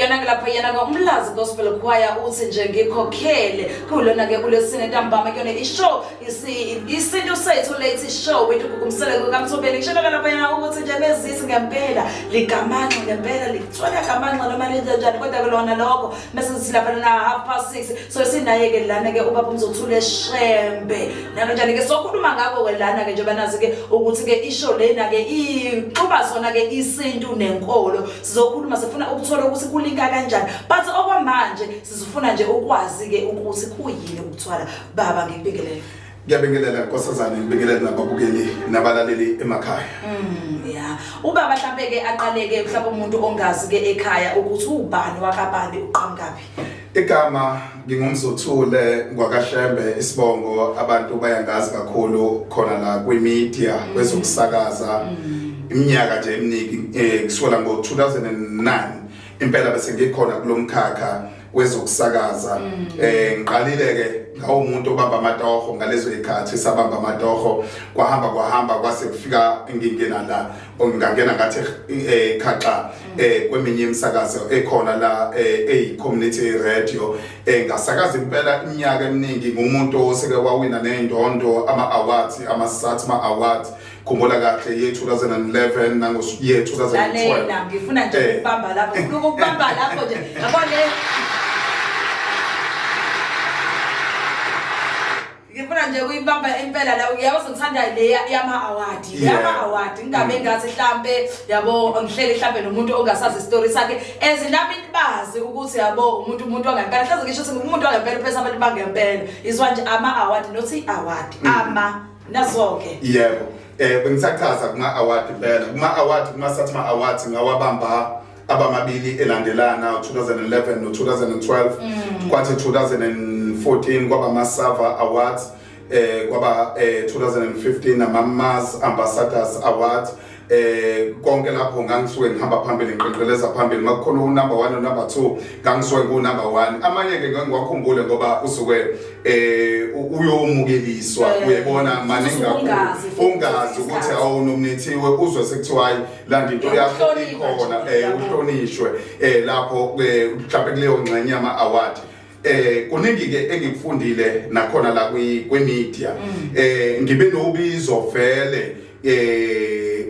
Kuyona ke lapha yena ke umlazi gospel choir uthi nje ngikhokhele kulona ke kulesine ntambama kuyona ishow isinto sethu late show wethu kumsele kukamthobeni ngisho ke lapha yena ukuthi nje bezisi ngempela ligamanxa ngempela lithwala gamanxa noma lenze njani kodwa ke lona lokho bese silapha na 6:30 so sinaye ke lana ke ubaba umzothule shembe nakanjani ke sokhuluma ngako ke lana ke nje banazi ke ukuthi ke ishow lena ke ixuba zona ke isintu nenkolo sizokhuluma sifuna ukuthola ukuthi kulinka kanjani but okwamanje sizofuna nje ukwazi ke ukuthi kuyini ukuthwala baba ngikubingelele ngiyabingelela nkosazana ngibingelela nababukeli nabalaleli emakhaya yeah ubaba mhlambe ke aqaleke mhlawumbe umuntu ongazi ke ekhaya ukuthi ubani wakabani uqhamukaphi igama ngingumzothule ngwakashembe isibongo abantu bayangazi kakhulu khona la kwimedia kwezokusakaza iminyaka nje eminingi kusukela ngo-2009 impela bese ngikhona kulomkhakha wezokusakaza ngiqalile ke ngawo umuntu obamba amatoho ngalezo ikhathi sabamba amatoho kwahamba kwase kufika ngingena la ongangena ngathi khaxa kweminye imisakazo ekhona la community radio ngasakaza impela iminyaka eminingi ngumuntu oseke wawina nezindondo ama-awards ama-SATMA awards khumbula kahle ye 2011 nango ye 2012 lalela ngifuna nje ukubamba lapho ukubamba lapho nje yabona ngifuna nje ukuyibamba impela la uyabona ngithanda le yama-award ingabe ngathi mhlambe yabo ngihlele mhlambe nomuntu ongasazi story sakhe ezinami bazi ukuthi yabo umuntu ongempela hlaze ngisho ukuthi umuntu ongempela phela abantu bangempela izwa nje ama-award nothi award nazonke yebo bengisachaza kuma-award phela kuma-award kuma-SATMA awards ngawabamba abamabili elandelana 2011 no 2012 kwathi 2014 kwaba ama-SAVA awards kwaba 2015 ama-Mars Ambassadors Awards konke lapho ngangisuke ngihamba phambili ngiqenqeleza phambili makukhona unumber 1 no number 2 ngangisuke kunumber 1 amanye ke ngiwakhumbule ngoba usuke uyomukeliswa uyebona maningi ungazi ukuthi awunominathiwe uzwe sekuthiwa landa into yakho ikhona uhlonishwe lapho mhlawumbe kuleyo ngxenye yama-award kuningi ke engikufundile nakhona la kwemedia ngibe nobizo vele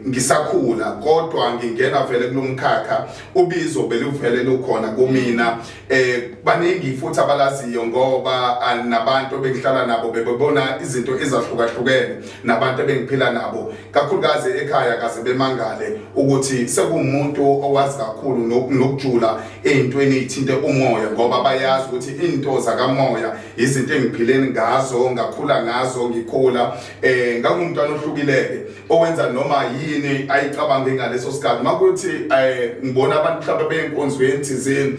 ngisakhula kodwa ngingena vele kulomkhakha ubizo beluvele lukhona kumina baningi futhi abalaziyo ngoba nabantu bengihlala nabo bebona izinto ezahlukahlukene nabantu bengiphila nabo kakhulukazi ekhaya kaze bemangale ukuthi sekumuntu owazi kakhulu nokujula ezintweni ezithinte umoya ngoba bayazi ukuthi into zakamoya izinto engiphileni ngazo ngakhula ngazo ngikhula ngangumntwana ohlukileke owenza noma yini ayicabange ngaleso sikhathi makuthi ngibona abantu mhlawumbe beyinkonzweni thizeni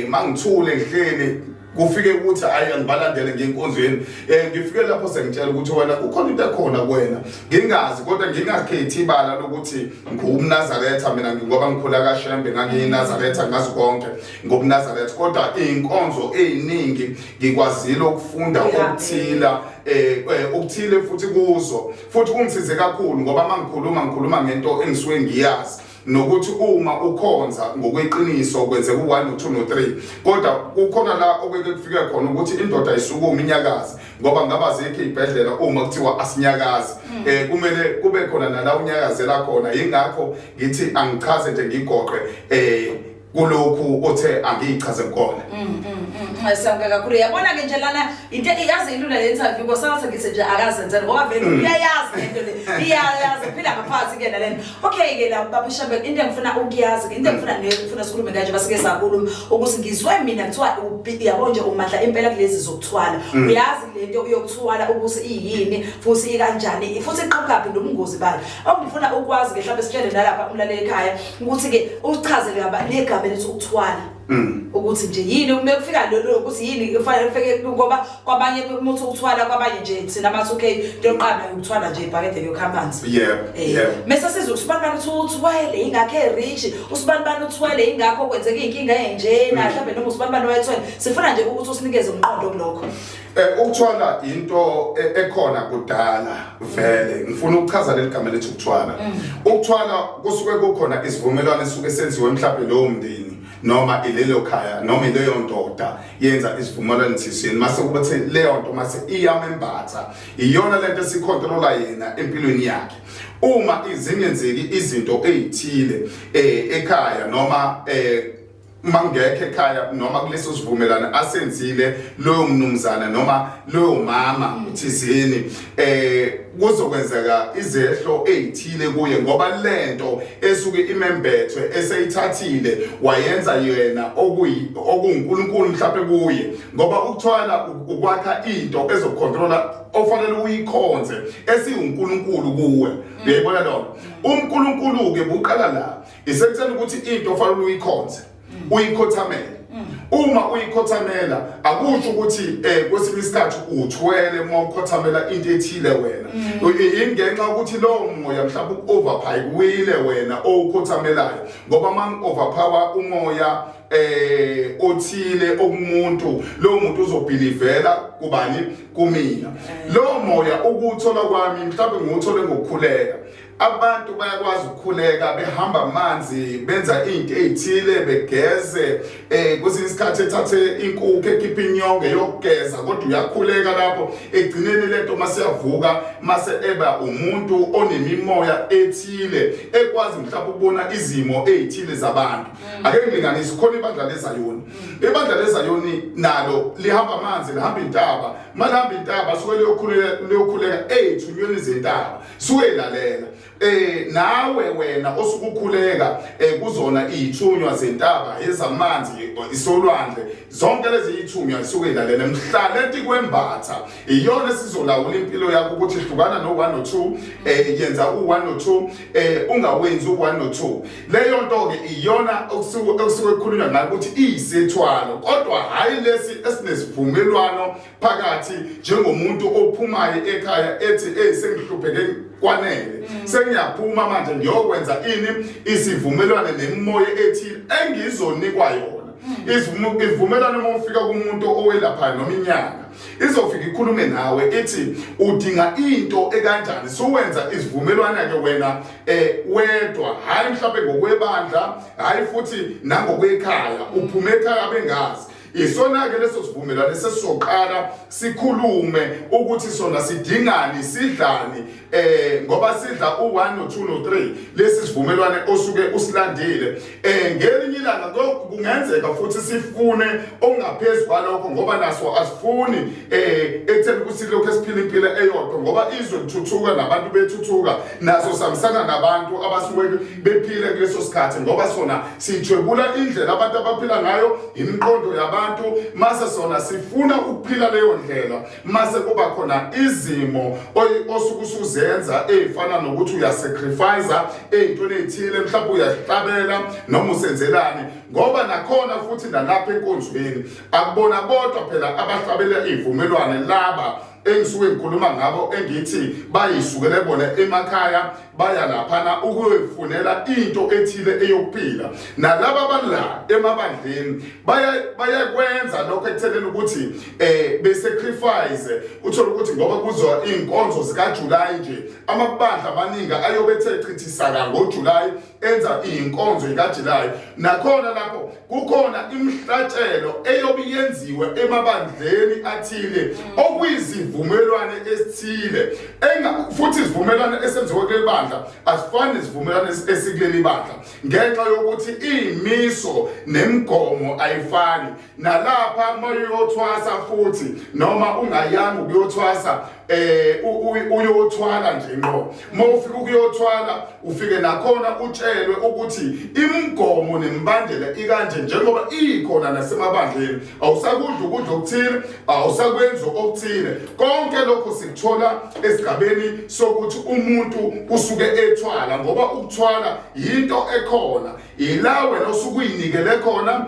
mangithule ngihleli kufike ukuthi hayi angibalandele ngenkonzweni ngifike lapho sengitshela ukuthi wena ukhona into ekhona kuwena ngingazi kodwa ngingakhethi ibala lokuthi ngumNazaretha mina ngoba ngikhula kaShembe ngangiyinazaretha ngazi konke ngobNazaretha kodwa inkonzo eziningi ngikwazile ukufunda ukuthile futhi kuzo futhi kungisize kakhulu ngoba mangikhuluma ngento engisuke ngiyazi nokuthi uma ukhonza ngokweqiniso kwenzeka u1 no2 no3 kodwa kukhona la okweke kufika khona ukuthi indoda isukuma inyakazi ngoba ngaba zikho izibhedlela uma kuthiwa asinyakazi kumele kube khona nala unyakazela khona ingakho ngithi angichaze nje ngigoqe kulokhu othe angichaze khona Siyabonga kakhulu yabona ke nje lana into iyazi ilula le interview ngosathi ngithi nje akazenzela ngoba vele uyayazi lento le iyayazi phila ngaphansi ke nalena okay ke la baba Shambe into engifuna ukuyazi into engifuna sikhulume kanje basike sakhuluma ukuthi ngizwe mina kuthiwa yabo nje umahla impela kulezi zokuthwala uyazi lento yokuthwala ukuthi iyini futhi ikanjani futhi iqhamukapi nobungozi bayo ngifuna ukwazi ke mhlawumbe sitshele nalapha umlaleli ekhaya ukuthi ke uchazele negama lethi ukuthwala ukuthi nje yini uma kufika lo ukuthi yini kufanele ufike ngoba kwabanye umuntu ukuthwala kwabanye nje thina bathi okay into yoqala ukuthwala nje ibhakede yokhambanzi mase sizwe usibani uthwele ingakho rich usibani uthwele ingakho kwenzeka inkinga enje na mhlawumbe noma usibani wayethwele sifuna nje ukuthi usinikeze umqondo kulokho ukuthwala into ekhona kudala vele ngifuna ukuchaza leli gama lethi ukuthwala ukuthwala kusuke kukhona isivumelwano esisuke senziwe mhlawumbe lo mndeni noma lelo khaya noma leyo ndoda yenza isivumelwano thizeni mase kuba leyo nto mase iyamembatha iyona lento esicontrola yena empilweni yakhe. Uma izingenzeki izinto ezithile ekhaya noma mangekho ekhaya noma kuleso sivumelano asenzile loyo mnumzana noma loyo mama uthizeni kuzokwenzeka izehlo ezithile kuye ngoba lento esuke imembethwe eseyithathile wayenza yena okuNkulunkulu mhlawumbe kuye ngoba ukuthwala ukwakha into ezocontrola ofanele uyikhonze esiuNkulunkulu kuwe. Uyayibona lo uNkulunkulu ke buqala la isekuthena ukuthi into ofanele uyikhonze uyikhothamela. Uma uyikhothamela akusho ukuthi kwesinye isikhathi uthwele uma ukhothamela into ethile wena ingenxa ukuthi lowo moya mhlawumbe uoverpower wena okhothamelayo ngoba man overpower umoya othile okumuntu lowo muntu uzobelivela kubani kumina. Lowo moya ukuthola kwami mhlawumbe ngiwuthole ngokukhuleka. Abantu bayakwazi ukukhuleka behamba amanzi benza into ezithile begeze kwesinye isikhathi ethathe inkukhu ekhipha inyongo yokugeza kodwa uyakhuleka lapho egcineni lento mase yavuka mase eba umuntu onemimoya ethile ekwazi mhlawumbe ukubona izimo ezithile zabantu. Ake ngilinganise khona ibandla leZayoni. Ibandla leZayoni nalo lihamba amanzi lihamba intaba malihamba intaba suke liyokhuleka ezithunyweni zentaba suke lalela. Nawe wena osukukhuleka kuzona izithunywa zentaba ezamanzi isolwandle zonke lezi izithunywa isuke lalela mhlala enti kwembatha iyona sizolawula impilo yakho ukuthi hlukana no 1 no 2 yenza u1 no 2 ungawenzi u1 no 2. Leyo nto ke iyona okusuke kukhulunywa ngayo ukuthi isethwalo kodwa hayi lesi esinesivumelwano phakathi njengomuntu ophumayo ekhaya ethi sengihlupheke kwanele sengiyaphuma manje ngiyokwenza ini isivumelwano nemimoya ethile engizonikwa yona. Ivumelwano uma ufika kumuntu owelaphayo noma inyanga izofika ikhulume nawe ithi udinga into ekanjani suwenza isivumelwano ke wena wedwa hayi mhlawumbe ngokwebandla hayi futhi nangokwekhaya uphume ekhaya abengazi. Isona ke leso sivumelwano sesizoqala sikhulume ukuthi sona sidingani sidlani ngoba sidla u1 no 2 no 3 lesi sivumelwano osuke usilandile ngelinye ilanga kungenzeka futhi sifune ongaphezulu kwalokho ngoba naso asifuni ekutheni ukuthi lokho esiphila impilo eyodwa ngoba izwe lithuthuka nabantu bethuthuka naso samsana nabantu abasuke bephile kuleso sikhathi ngoba sona sithwebula indlela abantu abaphila ngayo imiqondo yabantu mase sona sifuna ukuphila leyo ndlela mase kuba khona izimo osukusuzenza ezifana nokuthi uyasacrifice ezintweni ezithile mhlawumbe uyahlabela noma usenzelani ngoba nakhona futhi nalapha enkonzweni akubona bodwa phela abahlabela izivumelwano laba engisuke ngikhuluma ngabo engithi bayisukele bona emakhaya baya laphana ukuyofunela into ethile eyokuphila. Nalabo abala emabandleni bayakwenza lokho ekutheleni ukuthi besacrifice uthola ukuthi ngoba kuzwa inkonzo zika July nje amabandla amaningi ayobethe chithisa ngoJuly enza inkonzo ika July nakhona lapho kukhona imhlatshelo eyobiyenziwe emabandleni athile okuyizivumelwano esithile futhi izivumelwano esenziwe kwebandla asifani nesivumelwano esikuleli bandla ngenxa yokuthi imiso nemigomo ayifani. Nalapha mayothwasa futhi noma ungayanga ukuyothwasa uyothwala nje ngqo mawufika ukuyothwala ufike nakhona utshelwe ukuthi imigomo nembandela ikanje njengoba ikhona nasemabandleni awusakudla ukudla okuthile awusakwenza okuthile konke lokho sikuthola esigabeni sokuthi umuntu usuke ethwala ngoba ukuthwala into ekhona ila wena osuke uyinikele khona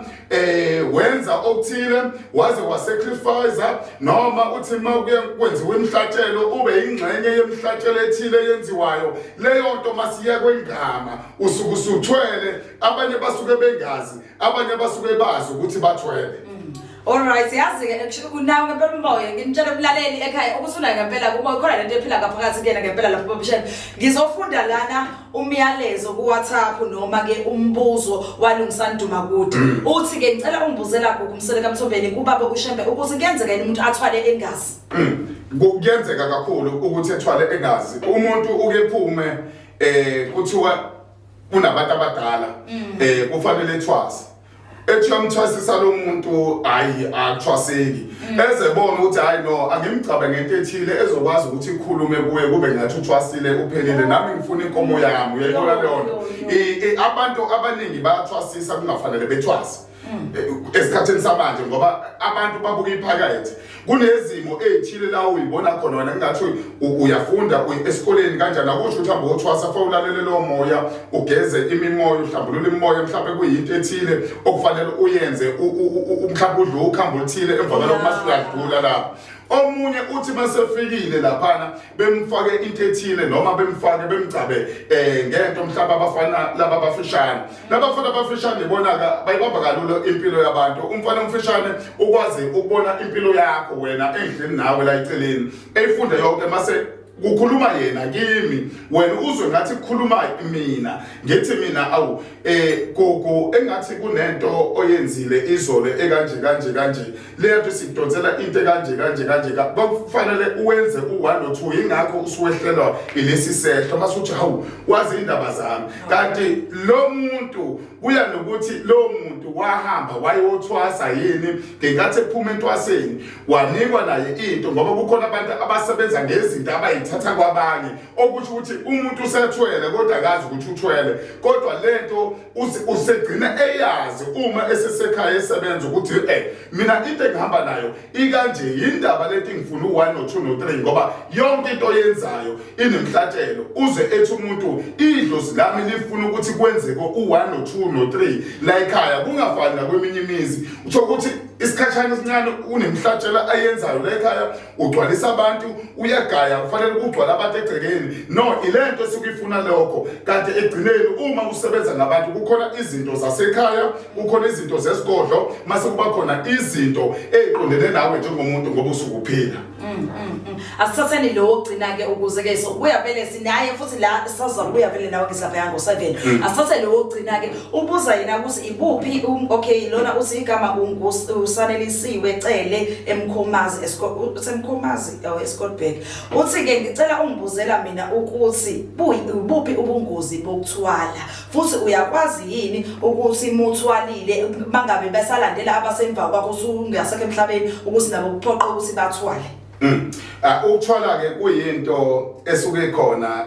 wenza okuthile waze wasacrifice noma uthi mawukwenziwe imhlatshelo ube ingxenye yemhlatshelo ethile yenziwayo leyo nto masiya kwengama usuke usuthwele abanye basuke bengazi abanye basuke bazi ukuthi bathwele. Alright, yazi ke kunawe ngempela umoya ngimtshela umlaleli ekhaya ukusuna ngempela kuba khona lento ephila ngaphakathi kuyena ngempela lapho babishela ngizofunda lana umyalezo ku WhatsApp noma ke umbuzo walungisanduma kude uthi ke ngicela ungibuzela kumsele kaMthombeni kubaba uShembe ukuthi kuyenzeka yini umuntu athwale engazi kuyenzeka kakhulu ukuthi ethwale engazi umuntu ukephume kuthiwa kunabantu abadala kufanele ethwase ethi yamthwasisa lo muntu hayi akuthwaseki ezebona ukuthi hayi no angimchabe ngento ethile ezokwazi ukuthi ikhulume kuye kube ngathi uthwasile uphelile nami ngifuna inkomo yami uyayibona leyo nto abantu abaningi bayathwasisa kungafanele bethwase esikhatheni samanje ngoba abantu babuka iphakethe kunezimo ezithile la uyibona khona wena ngathi uyafunda esikoleni kanjani akusho ukuthi hamba uthwasa fa ulalele lo moya ugeze imimoya uhlambulule imimoya mhlawumbe kuyinto ethile okufanele uyenze mhlawumbe udle ukhambo oluthile emva kwalokho masuyadlula lapho omunye uthi masefikile laphana bemfake into ethile noma bemfake bemgcabe ngento mhlawumbe abafana laba abafishane labafana abafishane ibonaka bayibamba kalula impilo yabantu umfana omfishane ukwazi ukubona impilo yakho wena endlini nawe la eceleni eyifunda yonke mase kukhuluma yena kimi wena uzwe ngathi kukhuluma mina ngithi mina awu gogo engathi kunento oyenzile izolo ekanje leyo sidonsela into kanje bakufanele uwenze u1 no2 ingakho usuwehlelwa ilesi sehlo masuthi hawu wazi indaba zami kanti lo muntu kuya nokuthi lo muntu wahamba wayothwasa yini ngenkathi ephuma entwaseni wanikwa naye into ngoba kukhona abantu abasebenza ngezinto abayithatha kwabanye okusho ukuthi umuntu usethwele kodwa akazi ukuthi uthwele kodwa lento usegcina eyazi uma esesekhaya esebenza ukuthi mina into engihamba nayo ikanje yindaba lento ngifuna u1 no2 no3 ngoba yonke into oyenzayo inemhlatshelo uze ethi umuntu idlozi lami lifuna ukuthi kwenzeke u1 no2 no3 la ekhaya kungafani nakweminye imizi utho ukuthi isikhathana esincane unemhlatshelo ayenzayo la ekhaya ugcwalisa abantu uyagaya kufanele ugcwala abantu egcekeni no ilento esukufuna lokho kanti egcineni uma usebenza ngabantu kukhona izinto zasekhaya kukhona izinto zesigodlo mase kuba khona izinto eziqondene nawe njengomuntu ngoba usukuphila asithatheni lo ogcina ke ukuze ke sobuya vele sinaye futhi la saza kubuya vele nawe ngisapha yango 7 asithathe lo ogcina ke ubuza yena ukuthi ibuphi okay lona uthi igama usanelisiwe cele emkhomazi esemkhomazi eScottsburg uthi ke ngicela ungibuzela mina ukuthi buphi ubungozi bokuthwala futhi uyakwazi yini ukuthi muthwalile mangabe besalandela abasemva kwakho usungasekho emhlabeni ukuthi nabo kuphoqa ukuthi bathwale ukuthwala ke kuyinto esuke khona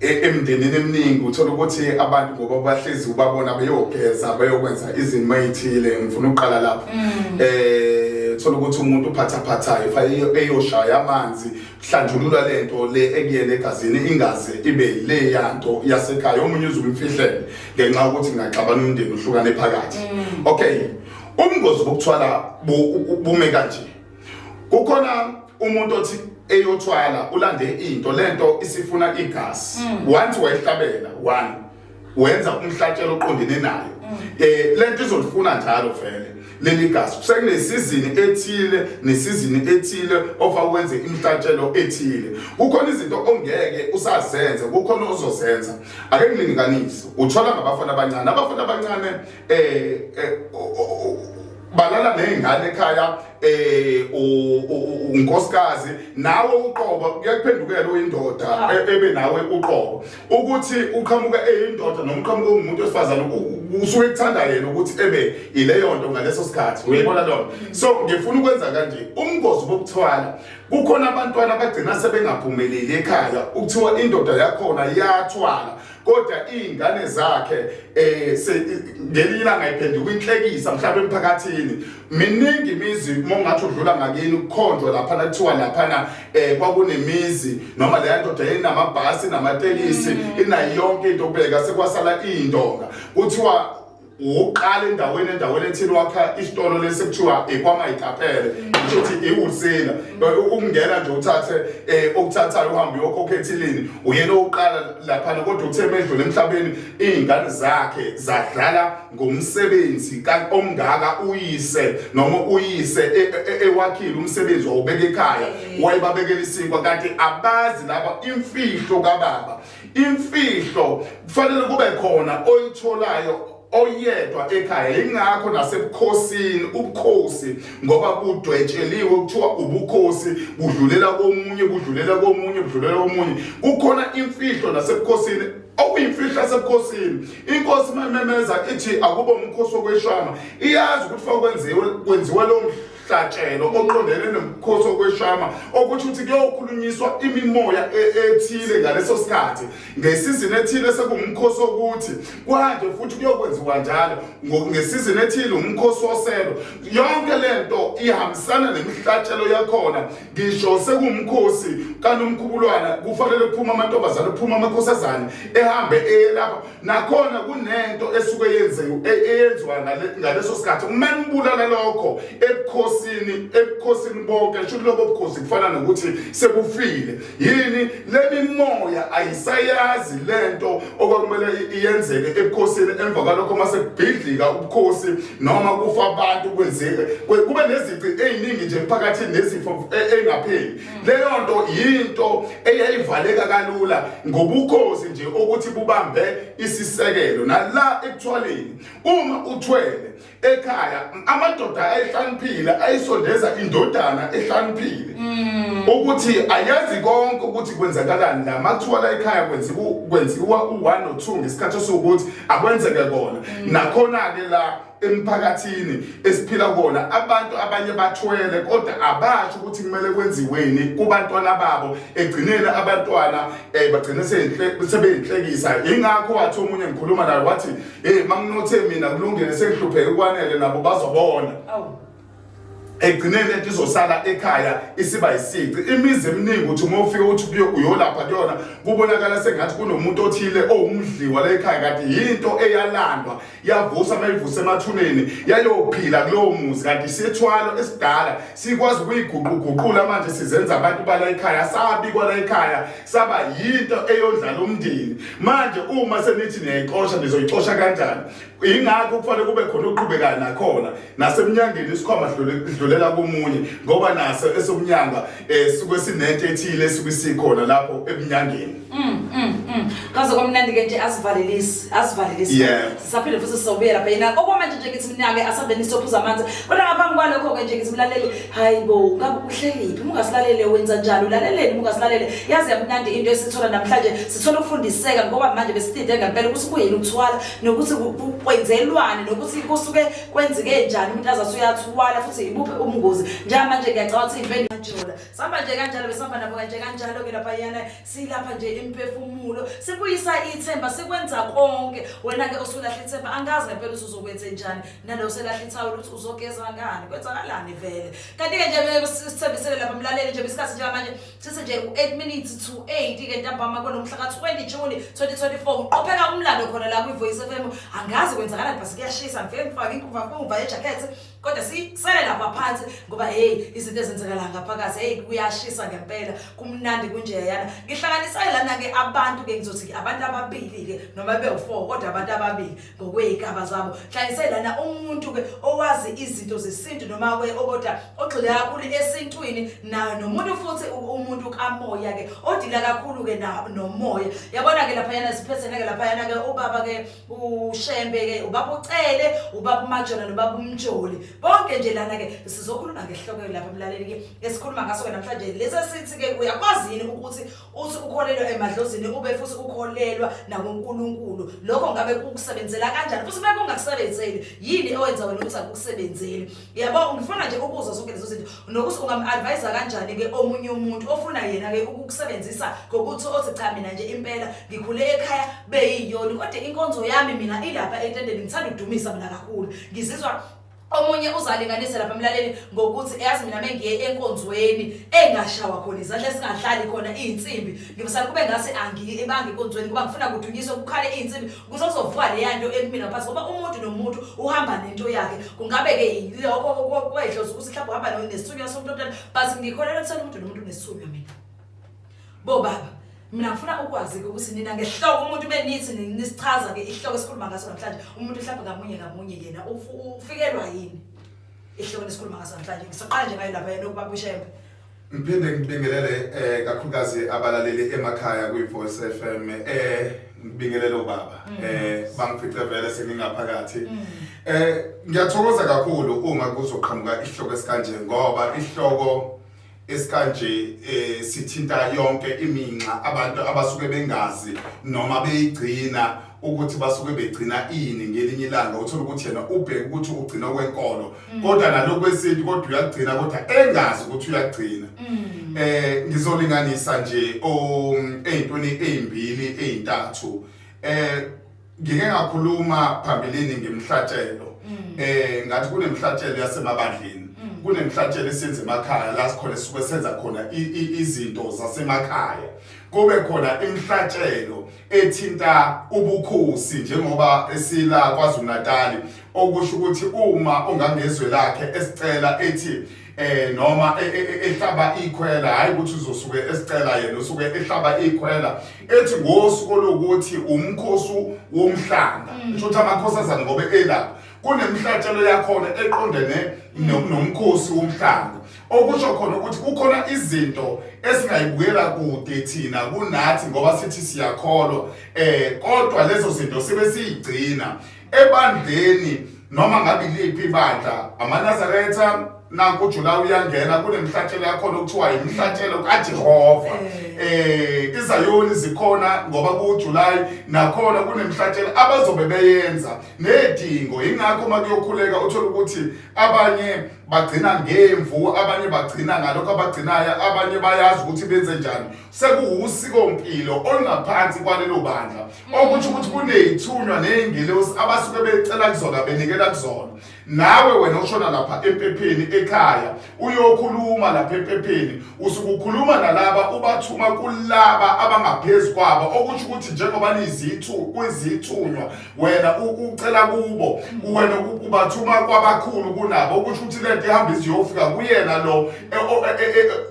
emndenini eminingi uthola ukuthi abantu ngoba bahlezi ubabona beyogeza bayokwenza izimo ezithile ngifuna uqala lapho thola ukuthi umuntu uphathaphathayo fa eyoshaya amanzi hlanjulula lento le ekuyena egazini ingaze ibe le yanto yasekhaya omunye uzumfihlele ngenxa ukuthi ngaxabana umndeni uhlukane phakathi okay ubungozi bokuthwala bume kanje kukhona umuntu othi eyothwala ulande into lento isifuna igas once wayihlabela wenza umhlatshelo oqondene nayo lento izolifuna njalo vele leli gas sekunesizini ethile nesizini ethile ofa wenze imhlatshelo ethile kukhona izinto ongeke usazenze kukhona ozozenza ake ngilinganise uthwala ngabafana abancane balala nezingane ekhaya unkosikazi nawe uqobo kuyakuphendukela uyindoda ebe nawe uqobo ukuthi uqhamuka eyindoda noma uqhamuka umuntu wesifazana usuke ekuthanda yena ukuthi ebe ileyo nto ngaleso sikhathi uyibona lo so ngifuna ukwenza kanje umngozi bokuthwala kukhona abantwana abagcina sebengaphumeleli ekhaya ukuthiwa indoda yakhona yathwala kodwa izingane zakhe ngelila ngayiphenduka inhlekisa mhlawumbe emphakathini miningi imizi mongathi udlula ngakini ukukhonjwa lapha kuthiwa lapha kwakunemizi noma le ndoda enamabhasi namatekisi inayo yonke into kubeka sekwasala indonga kuthiwa uqala endaweni ethile wakha isitolo lesekuthiwa ekwamayiqaphele kusho ukuthi iwusila ukungena nje uthathe okuthathayo uhambe uyokhokha ethilini uyena oqala lapha kodwa uthe medlule emhlabeni izingane zakhe zadlala ngomsebenzi omngaka uyise noma uyise ewakhile umsebenzi wawubeka ekhaya wayebabekela isinkwa kanti abazi laba imfihlo kababa imfihlo kufanele kube khona oyitholayo oyedwa ekhaya ingakho nasebukhosini ubukhosi ngoba budwetsheliwe kuthiwa ubukhosi budlulela komunye kukhona imfihlo nasebukhosini okuyimfihlo yasebukhosini inkosi memeza ithi akubo umkhosi wokweshama iyazi ukuthi kwenziwe lo mhlatshelo oqondene nomkhosi wokweshama okuthi uthi kuyokhulunyiswa imimoya ethile ngaleso sikhathi ngesizini ethile sekumkhosi ukuthi kwanje futhi kuyokwenziwa njalo ngesizini ethile umkhosi woselo yonke lento ihambisana nemihlatshelo yakhona ngisho sekumkhosi kaNomkhubulwana kufanele kuphuma amantombazane kuphuma amakhosazane ehambe lapha nakhona kunento esuke yenziwa ngaleso sikhathi umanibulala lokho ebukhosini bonke shuthi lobo bukhosi kufana nokuthi sebufile yini lemimoya ayisayazi lento okwakumele iyenzeke ebukhosini emva kwalokho mase kubhidlika ubukhosi noma kufa abantu kwenzeke kube nezici eziningi nje phakathi nezifo engapheli leyo nto yinto eyayivaleka kalula ngobukhosi nje ukuthi bubambe isisekelo nala ekuthwaleni uma uthwele ekhaya amadoda ayihlaniphile ayisondeza indodana ehlaniphile ukuthi ayazi konke ukuthi kwenzakalani la makuthwala ekhaya kwenziwa u1 no2 ngesikhathi sokuthi akwenzeke kona nakhona ke la emphakathini esiphila kona abantu abanye bathwele kodwa abasho ukuthi kumele kwenziweni kubantwana babo egcinele abantwana bagcine sebeyinhlekisa ingakho wathi umunye ngikhuluma naye wathi manginothe mina kulungile sengihlupheke kwanele nabo bazobona egcinele izosala ekhaya isiba isici imizi eminingi uthi uma ufika uthi uyolapha kuyona kubonakala sengathi kunomuntu othile owumdliwa la ekhaya kanti yinto eyalandwa yavusa mayivusa emathuneni yayophila kulowo muzi kanti sethwalo esidala sikwazi ukuyiguqula manje sizenza abantu bala ekhaya sabikwa la ekhaya saba yinto eyodlala umndeni manje uma senithi niyayixosha nizoyixosha kanjani ingakho kufanele kube khona uqhubekayo nakhona nasemnyangeni isikhwama dlulela komunye ngoba naso esomnyanga suke sinento ethile suke sikhona lapho eminyangeni kaze komnandi ke nje asivalelisi sisaphinde futhi sizobuya lapha yena okwamanje nje ngithi mina ke asabeni sophuza amanzi kodwa ngaphambi kwalokho ke nje ngithi mlaleli hayibo ngabe uhleliphi ungasilalele wenza njalo ulaleleni ungasilalele yazi yamnandi into esithola namhlanje sithola ukufundiseka ngoba manje besitide ngempela ukuthi kuyini ukuthwala nokuthi kwenzelwane nokuthi kusuke kwenzeke njani umuntu azasuyathwala futhi ibuphe umngozi njamanje ngiyacabanga ukuthi imveni kanjalo samba nje kanjalo besamba nabo kanje kanjalo ke lapha yana silapha nje imphefumulo sikuyisa ithemba sikwenza konke wena ke usulahla ithemba angazi ngempela usuzokwenza njani nalo uselahla ithawula ukuthi uzogeza ngani kwenzakalani vele kanti ke nje sithembisele lapha mlaleli nje besikhathi nje manje sithi nje 8 minutes to 8 ke ntambama konomhla ka20 June 2024 uqopheka umlando khona la ku Voice FM angazi kwenzakalani bese kuyashisa ngifike ngifake inkuva ejacket kodwa sisele lapha phansi ngoba izinto ezenzekala ngaphakathi kuyashisa ngempela kumnandi kunjeyana ngihlanganisa lana ke abantu ke ngizothi abantu ababili ke noma be4 kodwa abantu ababili ngokwezigaba zabo hlanganisa lana umuntu ke owazi izinto zesintu noma ke okodwa ogxile kakhulu esintwini nayo nomuntu futhi umuntu kamoya ke odila kakhulu ke nomoya yabona ke lapha yana siphethene ke lapha yana ke ubaba ke uShembe ke ubaba uCele ubaba uMajona nobaba uMjoli bonke nje lana ke sizokhuluma ngehloko lapha mlaleli ke esikhuluma ngaso ke namhlanje lesi sithi ke uyakwazini ukuthi uthi ukholelwa emadlozini ube futhi ukholelwa nakuNkulunkulu lokho ngabe kukusebenzela kanjani futhi uma kungakusebenzeli yini owenza wena ukuthi akukusebenzeli yabo ngifuna nje ukuzwa zonke lezo zinto nokuthi ungam-advise kanjani ke omunye umuntu ofuna yena ke ukukusebenzisa ngokuthi othi cha mina nje impela ngikhule ekhaya beyiyoni kodwa inkonzo yami mina ilapha entendeni ngithanda ukudumisa mina kakhulu ngizizwa Omunye uzalinganisa lapha emlaleli ngokuthi eyazi mina mengiye enkonzweni engashawa khona izandla singahlali khona izinsimbi ngifisa kube ngase ebange enkonzweni kuba ngifuna kudunyiswe kukhale izinsimbi kuzovuka le yanto emina phansi ngoba umuntu nomuntu uhamba nento yakhe kungabe ke lokho kwehlozo ukuthi mhlawumbe uhamba nesithunywa somuntu basi ngikholelwa ukuthi umuntu nomuntu nesithunywa mina bo baba mina ngifuna ukwazi ukuthi nina ngehloko umuntu benithi nisichaza ke ihloko esikhuluma ngaso namhlanje umuntu mhlawumbe ngamunye yena ufikelwa yini ihloko esikhuluma ngaso namhlanje ngisaqala nje ngayo lapha yena ubaba uShembe Ngiphinde ngibingelele kakhulukazi abalaleli emakhaya kwi-Voice FM ngibingelele ubaba bangifice vele sengingaphakathi ngiyathokoza kakhulu uma kuzoqhamuka ihloko esikanje ngoba ihloko esikanje sithinta yonke iminxa abantu abasuke bengazi noma beyigcina ukuthi basuke begcina ini ngelinye ilanga uthola ukuthi yena ubheke ukuthi ugcina kwenkolo kodwa nalokho kwesintu kodwa uyagcina kodwa engazi ukuthi uyagcina ngizolinganisa nje ey'ntweni ey'mbili ey'ntathu ngike ngakhuluma phambilini ngemhlatshelo ngathi kunemhlatshelo yasemabandleni kunemhlatshelo esiyenza emakhaya la sikhona sisuke senza khona izinto zasemakhaya kube khona imhlatshelo ethinta ubukhosi njengoba esila kwaZulu Natal okusho ukuthi uma ongangezwe lakhe esicela ethi noma ehlaba ikhwela hayi ukuthi uzosuke esicela yena usuke ehlaba ikhwela ethi ngosuku lokuthi umkhosi womhlanga kusho ukuthi amakhosazana ngoba elapha kunemhlatshelo yakhona eqondene nomkhosi womhlanga okusho khona ukuthi kukhona izinto esingayibukela kude thina kunathi ngoba sithi siyakholwa kodwa lezo zinto sibe siyigcina ebandleni noma ngabe liphi ibandla amaNazaretha nanku uJulayi uyangena kunemhlatshelo yakhona okuthiwa imhlatshelo kaJehova izayoni zikhona ngoba kuJulayi nakhona kunemhlatshelo abazobe beyenza nedingo ingakho makuyokhuleka uthola ukuthi abanye bagcina ngemvu abanye bagcina ngalokho abagcinayo abanye bayazi ukuthi benze njani sekuwusikompilo olungaphansi kwalelo bandla okuthi ukuthi kunezithunywa nezingelosi abasuke becela kuzona benikela kuzona nawe wena ushona lapha empepheni ekhaya uyokhuluma lapha empepheni usukukhuluma nalaba ubathuma kulaba abangaphezulu kwabo okuthi ukuthi njengoba kuzithunywa wena ucela kubo wena ubathuma kwabakhulu kunabo ukuthi ukuthi lento ihamba iziyofika kuyena lo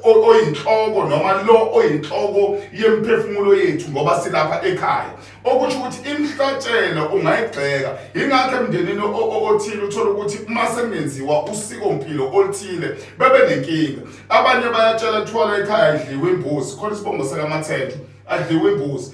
oyinhloko noma lo oyinhloko yemphefumulo yethu ngoba silapha ekhaya okuthi ukuthi imhlatshelo ungayigxeka ingakho emndenini othile uthola ukuthi uma sengenziwa usikompilo oluthile bebe nenkinga abanye bayatshela kuthiwa ekhaya idliwe imbuzi khona isibongo sakaMathenjwa adliwe imbuzi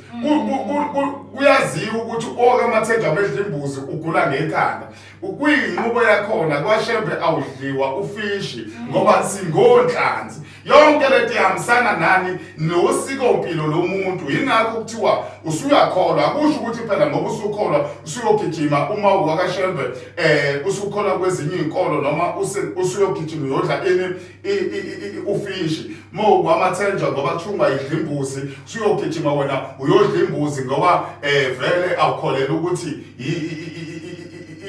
kuyaziwa ukuthi okaMathenjwa amedla imbuzi ugula ngekhanda kuyinqubo yakhona kwaShembe awudliwa ufishi ngoba singonhlanzi yonke lento ihambisana nani nosikompilo lomuntu ingakho kuthiwa usuyakholwa akusho ukuthi phela ngoba usukholwa usuyogijima uma uwakaShembe usukholwa kwezinye izinkolo noma usuyogijima uyodla ufishi mokwamaThenjwa ngoba kuthiwa idla imbuzi usuyogijima wena uyodla imbuzi ngoba vele awukholela ukuthi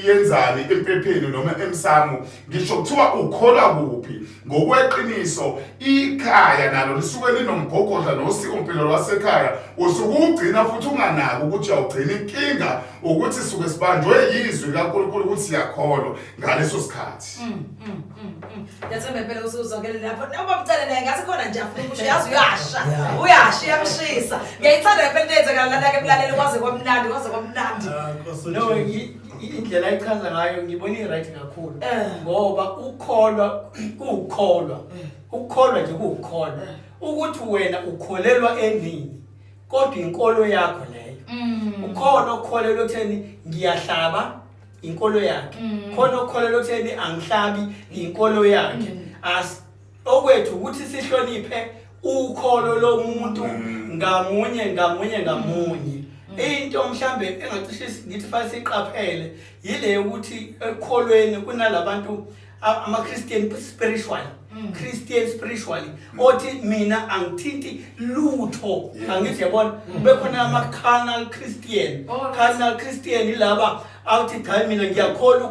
yenzani empepheni noma emsamu ngisho kuthiwa ukholwa kuphi ngokweqiniso ikhaya nalo lisuke linomgogodla nosikompilo lwasekhaya usukugcina futhi unganaki ukuthi uyawugcina inkinga ukuthi suke sibanjwe yizwi kaNkulunkulu ukuthi siyakholwa ngaleso sikhathi yathemba phela usuzongela lapho noma mthathe naye ngathi khona nje afuna ukusho yazi uyasha yamshisa ngiyayithanda phela lenzeka lana ke mlaleli kwaze kwamnandi no indlela ayichaza ngayo ngibona i-right kakhulu ngoba ukukholwa ukukholwa nje kuwukholwa ukuthi wena ukholelwa enini kodwa inkolo yakho leyo ukhona ukholelwa ekutheni ngiyahlaba inkolo yakhe khona ukholelwa ekutheni angihlabi inkolo yakhe okwethu ukuthi sihloniphe ukholo lomuntu ngamunye into mhlambe engacishe ngithi fase iqaphele yile ukuthi ekholweni kunalabantu ama-Christian spiritually Christian spiritually othi mina angithinti lutho angithi yabona bekhona ama-carnal Christian carnal Christian ilaba awuthi cha mina ngiyakholwa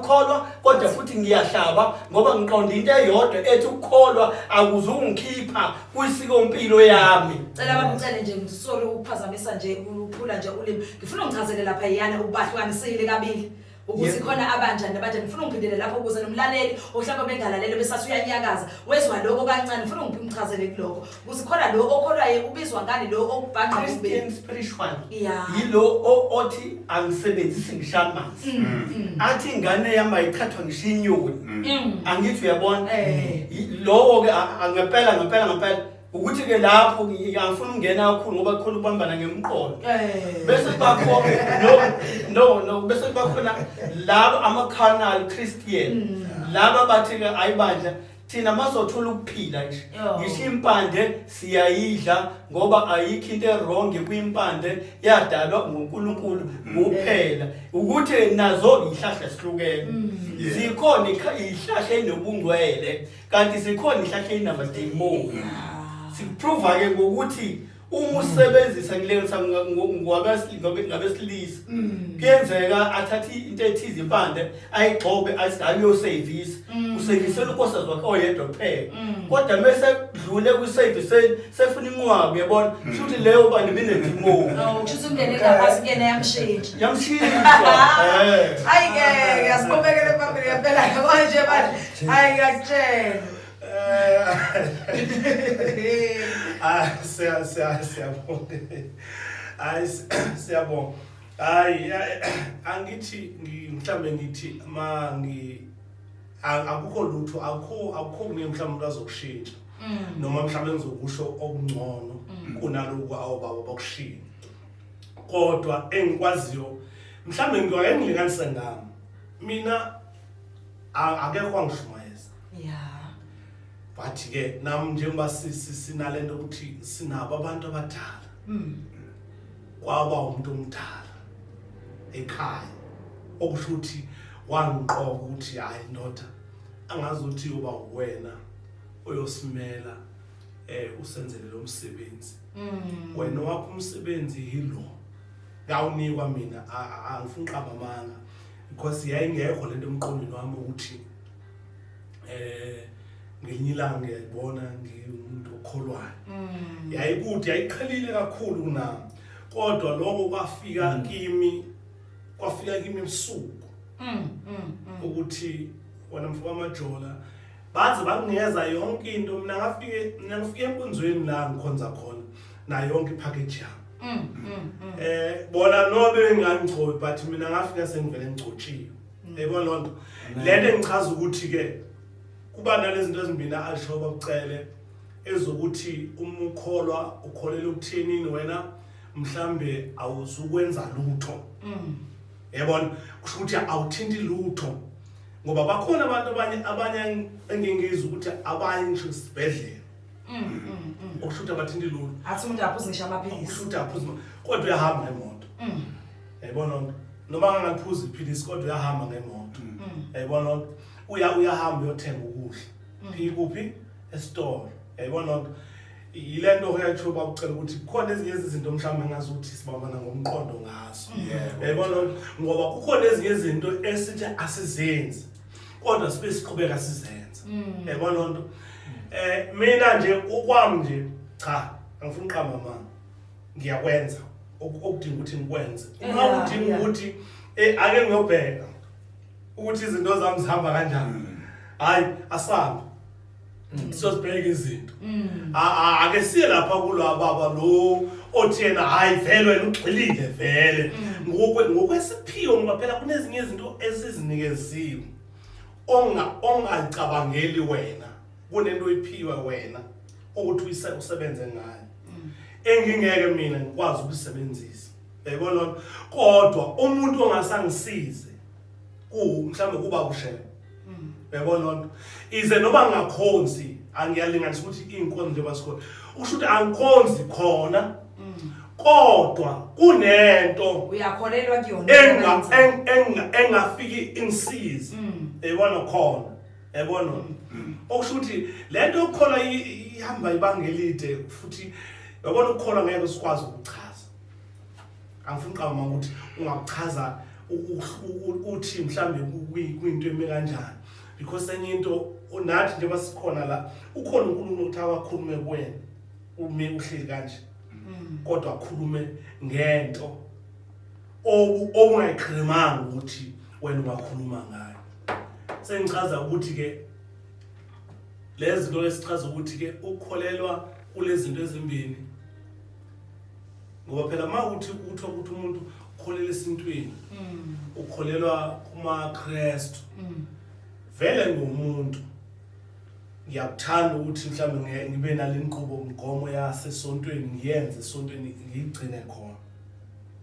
kodwa futhi ngiyahlaba ngoba ngiqonda into eyodwa ethi ukukholwa akuzungikhipha kwisikompilo yami. Cela bamcele nje sorry ukuphazamisa nje uphula nje ulimi. Ngifuna ungichazele lapha yana ubahlukanisile kabili. Ukuthi khona abanjani nabanjani ngifuna ungiphindele lapho ukuze nomlaleli ohlaka bengalaleli besathi uyanyakaza wezwa lokho kancane ngifuna ungiphimchazele kuloko ukuthi khona lo okholwaye ubizwa ngani lo okubhanga Christian spiritual yeah yilo othi angisebenzisi ngishamanzi athi ingane yami ayithathwa ngishinyoni angithi uyabona lowo ke ngempela ukuthi ke lapho ngiyafuna ungena kakhulu ngoba kukhona ukubambana ngemqondo bese bakho no bese bakhona labo ama-carnal Christian laba bathi ke ayibandla thina masothola ukuphila nje ngisho impande siyayidla ngoba ayikho into errong kwimpande yadalwa nguNkulunkulu kuphela ukuthi nazo ihlahla sihlukene zikhona ihlahla enobungcwele kanti sikhona ihlahla enamademoni siprove ke ngokuthi uma usebenzisa kulenza ngabesilisa kuyenzeka athathi into ethize impande ayigcobe ayosavisa usavisela unkosazana wakhe oyedwa kuphela kodwa mase dlule kwisaviseni sefuna inqwabo uyabona futhi leyo bani binedemoni ukusho umndeni engaphansi kuyena yamshintsha hayi ke ngiyasiqhubekele phambili ngempela manje hayi ngiyakutshela siyabonga hayi angithi mhlambe ngithi akukho lutho akukho kuningi mhlawumbe umuntu azokushintsha noma mhlawumbe ngizokusho okungcono kunaloko awubaba bakushini kodwa engikwaziyo mhlawumbe ngilinganise ngami mina akekho angishumayeza bathi ke nami njengoba sinalento ukuthi sinabo abantu abadala kwaba umuntu omdala ekhaya okusho ukuthi wangiqoka ukuthi hayi ndoda angazuthi uba wena oyosimela usenzele lo msebenzi wena wakho umsebenzi yilo ngawunikwa mina angifuni uqaba amanga because yayingekho lento emqondweni wami ukuthi ngelinye ilanga ngiyabona ngiumuntu okholwayo yayikude yayiqhelile kakhulu kunami kodwa lokho kwafika kimi ebusuku ukuthi wena mfowethu amajola baze banginikeza yonke into mina ngafike enkonzweni la ngikhonza khona na yonke ipackage yami bona nobe ngangigcobe but mina ngafika sengivele ngigcotshiwe yebo lonto lento engichaza ukuthi ke kuba nalezi zinto ezimbini asho bakucele ezokuthi ukholela ukuthenini wena mhlambe awuzukwenza lutho yabona kusho ukuthi awuthinti lutho ngoba bakhona abantu abanye engingizwa ukuthi abanye ngisho isibhedlela okusho ukuthi abathinti lutho athi umuntu aphuze ngisho amaphilisi okusho ukuthi aphuze kodwa uyahamba ngemoto yabona noma ngangaphuza iphilisi kodwa uyahamba ngemoto yabona uyahamba uyothenga ukudla phikuphi esitolo yabona yilento oyatsho bakucela ukuthi kukhona ezinye izinto mhlawumbe ngazi ukuthi sibambana ngomqondo ngaso yabona ngoba kukhona ezinye izinto esithi asizenzi kodwa sibe siqhubeka sizenza yabona lonto mina nje okwami nje cha angifuni uqamba mama ngiyakwenza okudinga ukuthi ngikwenze uma udinga ukuthi ake ngiyobheka ukuthi izinto zami zihamba kanjani hayi asamba sosibheka izinto ake siye lapha kulo baba lo othi yena hayi vele wena ugxilile vele ngokwesiphiwo ngoba phela kunezinye izinto esizinikeziwe ongacabangeli wena kunento oyiphiwe wena ukuthi usebenze ngayo engingeke mina ngikwazi ukusebenzisa yayibona kodwa umuntu ongasangisize mhlawumbe kuba kushela yayibona lonto ize noba ngakhonzi angiyalinganisa ukuthi inkonzo njengoba sikhona usho ukuthi angikhonzi khona kodwa kunento uyakholelwa kuyona engafiki ingisize yayibona khona yabona okusho ukuthi lento ukukholwa ihamba ibanga elide futhi yabona ukukholwa ngeke usikwazi ukuchaza angifuni uqamba ukuthi ungakuchaza uthi mhlambe kuyinto eme kanjani because enye into unathi njengoba sikhona la ukhona uNkulunkulu ukuthi akakhulume kuwena ume uhleli kanje kodwa akhulume ngento ongayiqhemanga ukuthi wena ungakhuluma ngayo sengichaza ukuthi ke lezi zinto esichaza ukuthi ke ukukholelwa kulezi zinto ezimbili ngoba phela mawuthi uthola ukuthi umuntu ukholelwa esintweni ukholelwa kumaKristu vele ngomuntu ngiyakuthanda ukuthi mhlawumbe ngibe nalenqubo mgomo yasesontweni ngiyenze esontweni ngigcine khona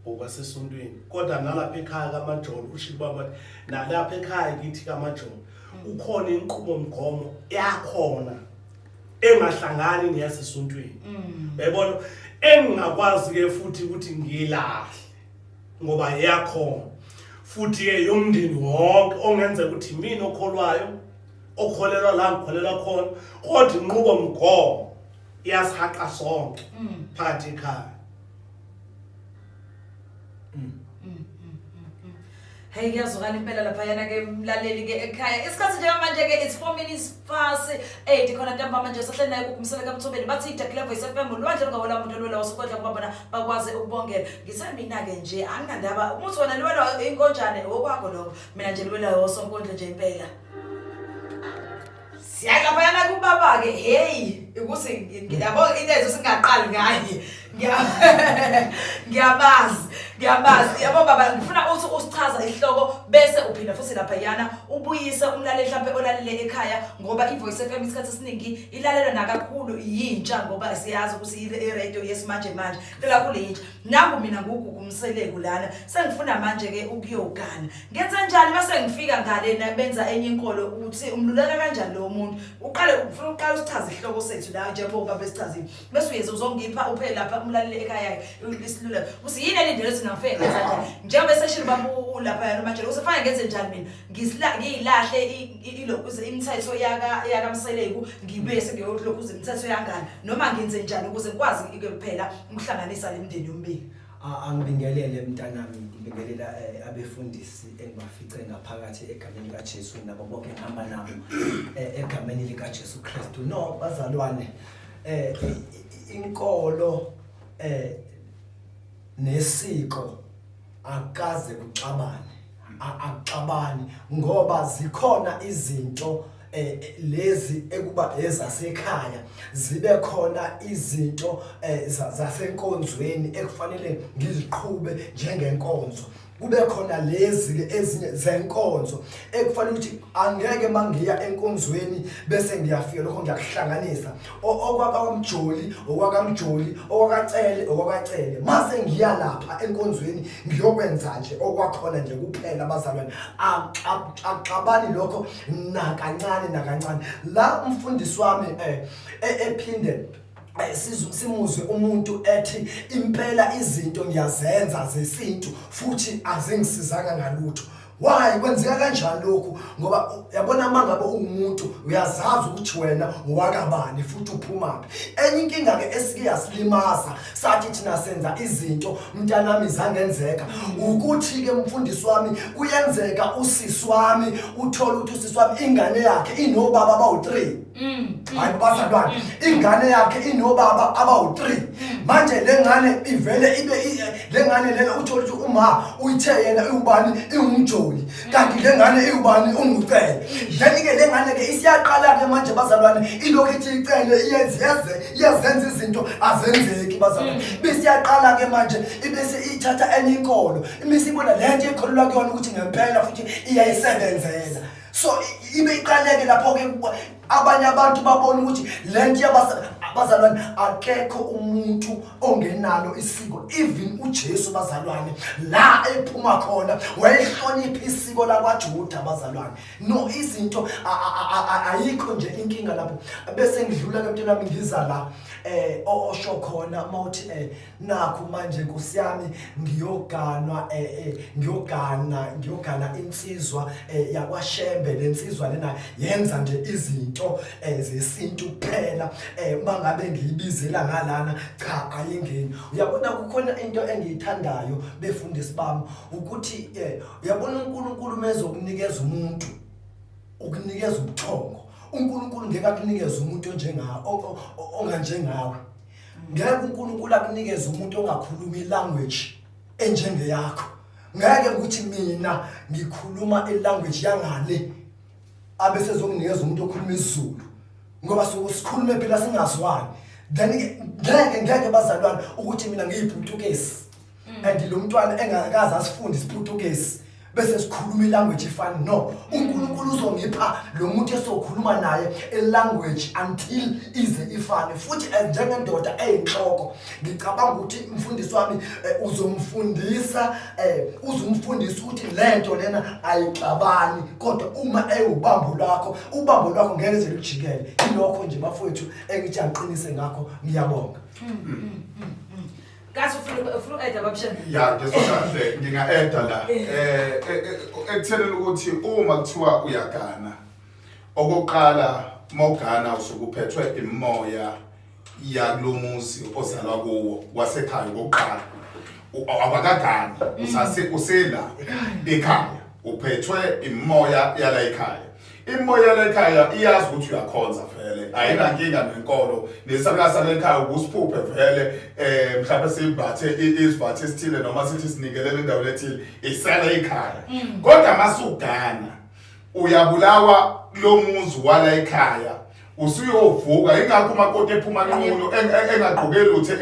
okwasesontweni kodwa nalapha ekhaya kaMajolo ushiye baba nalapha ekhaya kithi kaMajolo ukhona inqubo mgomo yakhona engahlangani neyasesontweni uyabona engingakwazi ke futhi ukuthi ngilahle ngoba yakhona futhi ke yomndeni wonke ongenza ukuthi mina okholwayo okholelwa la ngikholelwa khona kodwa inqubo mgomo iyasihaqa sonke phakathi ekhaya. Hey ngiyazokala impela lapha yana ke mlaleli ke ekhaya isikhathi nje manje ke it's 4 minutes past 8 khona ntamba manje sahleli naye kukumsela kaMthobeni bathi iDeclare Voice FM ulwandle ngawela umuntu olwela usikhodla ngoba bona bakwazi ukubongela ngisami mina ke nje anginandaba umuthi wona liwela inkonjane okwakho lokho mina nje liwela yosonkondle nje impela siyalapha yana kubaba ke hey ukuthi yabo into singaqali ngaye ngiyabazi yabo baba ngifuna uthi usichaza ihloko bese uphinda futhi lapha yana ubuyise umlaleli mhlawumbe olalele ekhaya ngoba iVoice FM isikhathi esiningi ilalelwa nakakhulu yintsha ngoba siyazi ukuthi i-radio yesimanje manje kakhulu yintsha nangu mina ngukumseleko lana sengifuna manje ke ukuyogana ngenza njani bese ngifika ngale na benza enye inkolo uthi umluleka kanjani lo muntu ufuna uqala usichaze ihloko sethu la njengoba besichazile bese uyeza uzongipha uphela lapha umlaleli ekhaya isilula uthi yini elindele ukuthi ngafeke manje njengoba seshilo babu lapha yana manje usefana ngenze njani mina ngiyilahle ilokuze imithetho yakamseleku ngibese ngiyolokhuza imithetho yangani noma ngenze njani ukuze ngikwazi kuphela ukuhlanganisa lemndeni yombili. Angibingelele mntanami ngibingelela abefundisi engibafice ngaphakathi egameni kaJesu nabo bonke ngihamba nabo egameni lika Jesu Kristu. No bazalwane inkolo nesiko akaze akuxabani ngoba zikhona izinto lezi ekuba ezasekhaya zibe khona izinto zasenkonzweni ekufanele ngiziqhube njengenkonzo kube khona lezi ezinye zenkonzo ekufanele ukuthi angeke mangiya enkonzweni bese ngiyafika lokho ngiyakuhlanganisa okwakamjoli okwakacele mase ngiya lapha enkonzweni ngiyokwenza nje okwakhona nje kuphela abazalwane axabani lokho nakancane la umfundisi wami ephinde simuzwe umuntu ethi impela izinto ngiyazenza zesintu futhi azingisizanga ngalutho. Why kwenzeka kanjani lokho ngoba yabona mangabe umuntu uyazazi ukuthi wena owakabani futhi uphumaphi. Enye inkinga ke esike yasilimaza sathi thina senza izinto mntanami zangenzeka ukuthi ke mfundisi wami kuyenzeka usisi wami uthola ukuthi usisi wami ingane yakhe inobaba abawu3 hayi bazalwane ingane yakhe inobaba abawu3 manje lengane ivele ibe lengane lena uthola ukuthi uma uyithe yena ubani ingumjoli kanti lengane iubani ungucele then ke lengane ke isiyaqala ke manje bazalwane ilokhu ithi icele iyenze izinto azenzeki bazalwane bisiyaqala ke manje ibese ithatha enye inkolo imisibona lento ekholwa kuyona ukuthi ngempela futhi iyayisebenzela so ibe iqaleke lapho ke abanye abantu babona ukuthi lento yabazalwane akekho umuntu ongenalo isiko even uJesu bazalwane la ephuma khona wayehlonipha isiko lakwaJuda bazalwane no izinto ayikho nje inkinga lapho bese ngidlula ke mntanami ngiza la osho khona mawuthi nakho manje Nkosi yami ngiyogana insizwa yakwaShembe lensizwa lena yenza nje izinto zesintu kuphela mangabe ngiyibizela ngalana cha ayingeni uyabona kukhona into engiyithandayo befundisi bami ukuthi uyabona uNkulunkulu mezokunikeza umuntu ukunikeza ubuthongo uNkulunkulu ngeke akunikeze umuntu onjengawe onganjengawe ngeke uNkulunkulu akunikeze umuntu ongakhuluma ilanguage enjenge yakho ngeke ukuthi mina ngikhuluma ilanguage yangale abese zokunikeza umuntu okhuluma isiZulu ngoba sikhulume phela singazwani then ngeke bazalwane ukuthi mina ngiyiPutukezi and lo mntwana engakazi asifunde isiPutukezi bese sikhuluma ilanguage ifana no uNkulunkulu uzongipha lo muntu esokhuluma naye ilanguage until ize ifane futhi njengendoda eyinhloko ngicabanga ukuthi umfundisi wami uzomfundisa ukuthi lento lena ayixabani kodwa uma ubambo lwakho ngeke zelujikele ilokho nje bafowethu engithi aqinise ngakho ngiyabonga Kathi ufuna eda babshana. Ya ngesokahle nginga-eda la ekutheleni ukuthi uma kuthiwa uyagana okokuqala mawugana usuke uphethwe imimoya yakulomuzi ozalwa kuwo wasekhaya okokuqala awakagani usela ekhaya uphethwe imimoya yala ekhaya imoya yala ekhaya iyazi ukuthi uyakhonza vele ayinankinga nenkolo nesakasa lekhaya ukusiphuphe vele mhlawumbe sibathe isivathe esithile noma sithi sinikelele endaweni ethile isela ekhaya kodwa masugana uyabulawa lo muzi wala ekhaya usuyovuka ingakho umakoti ephuma nqunu engaqhubeli uthi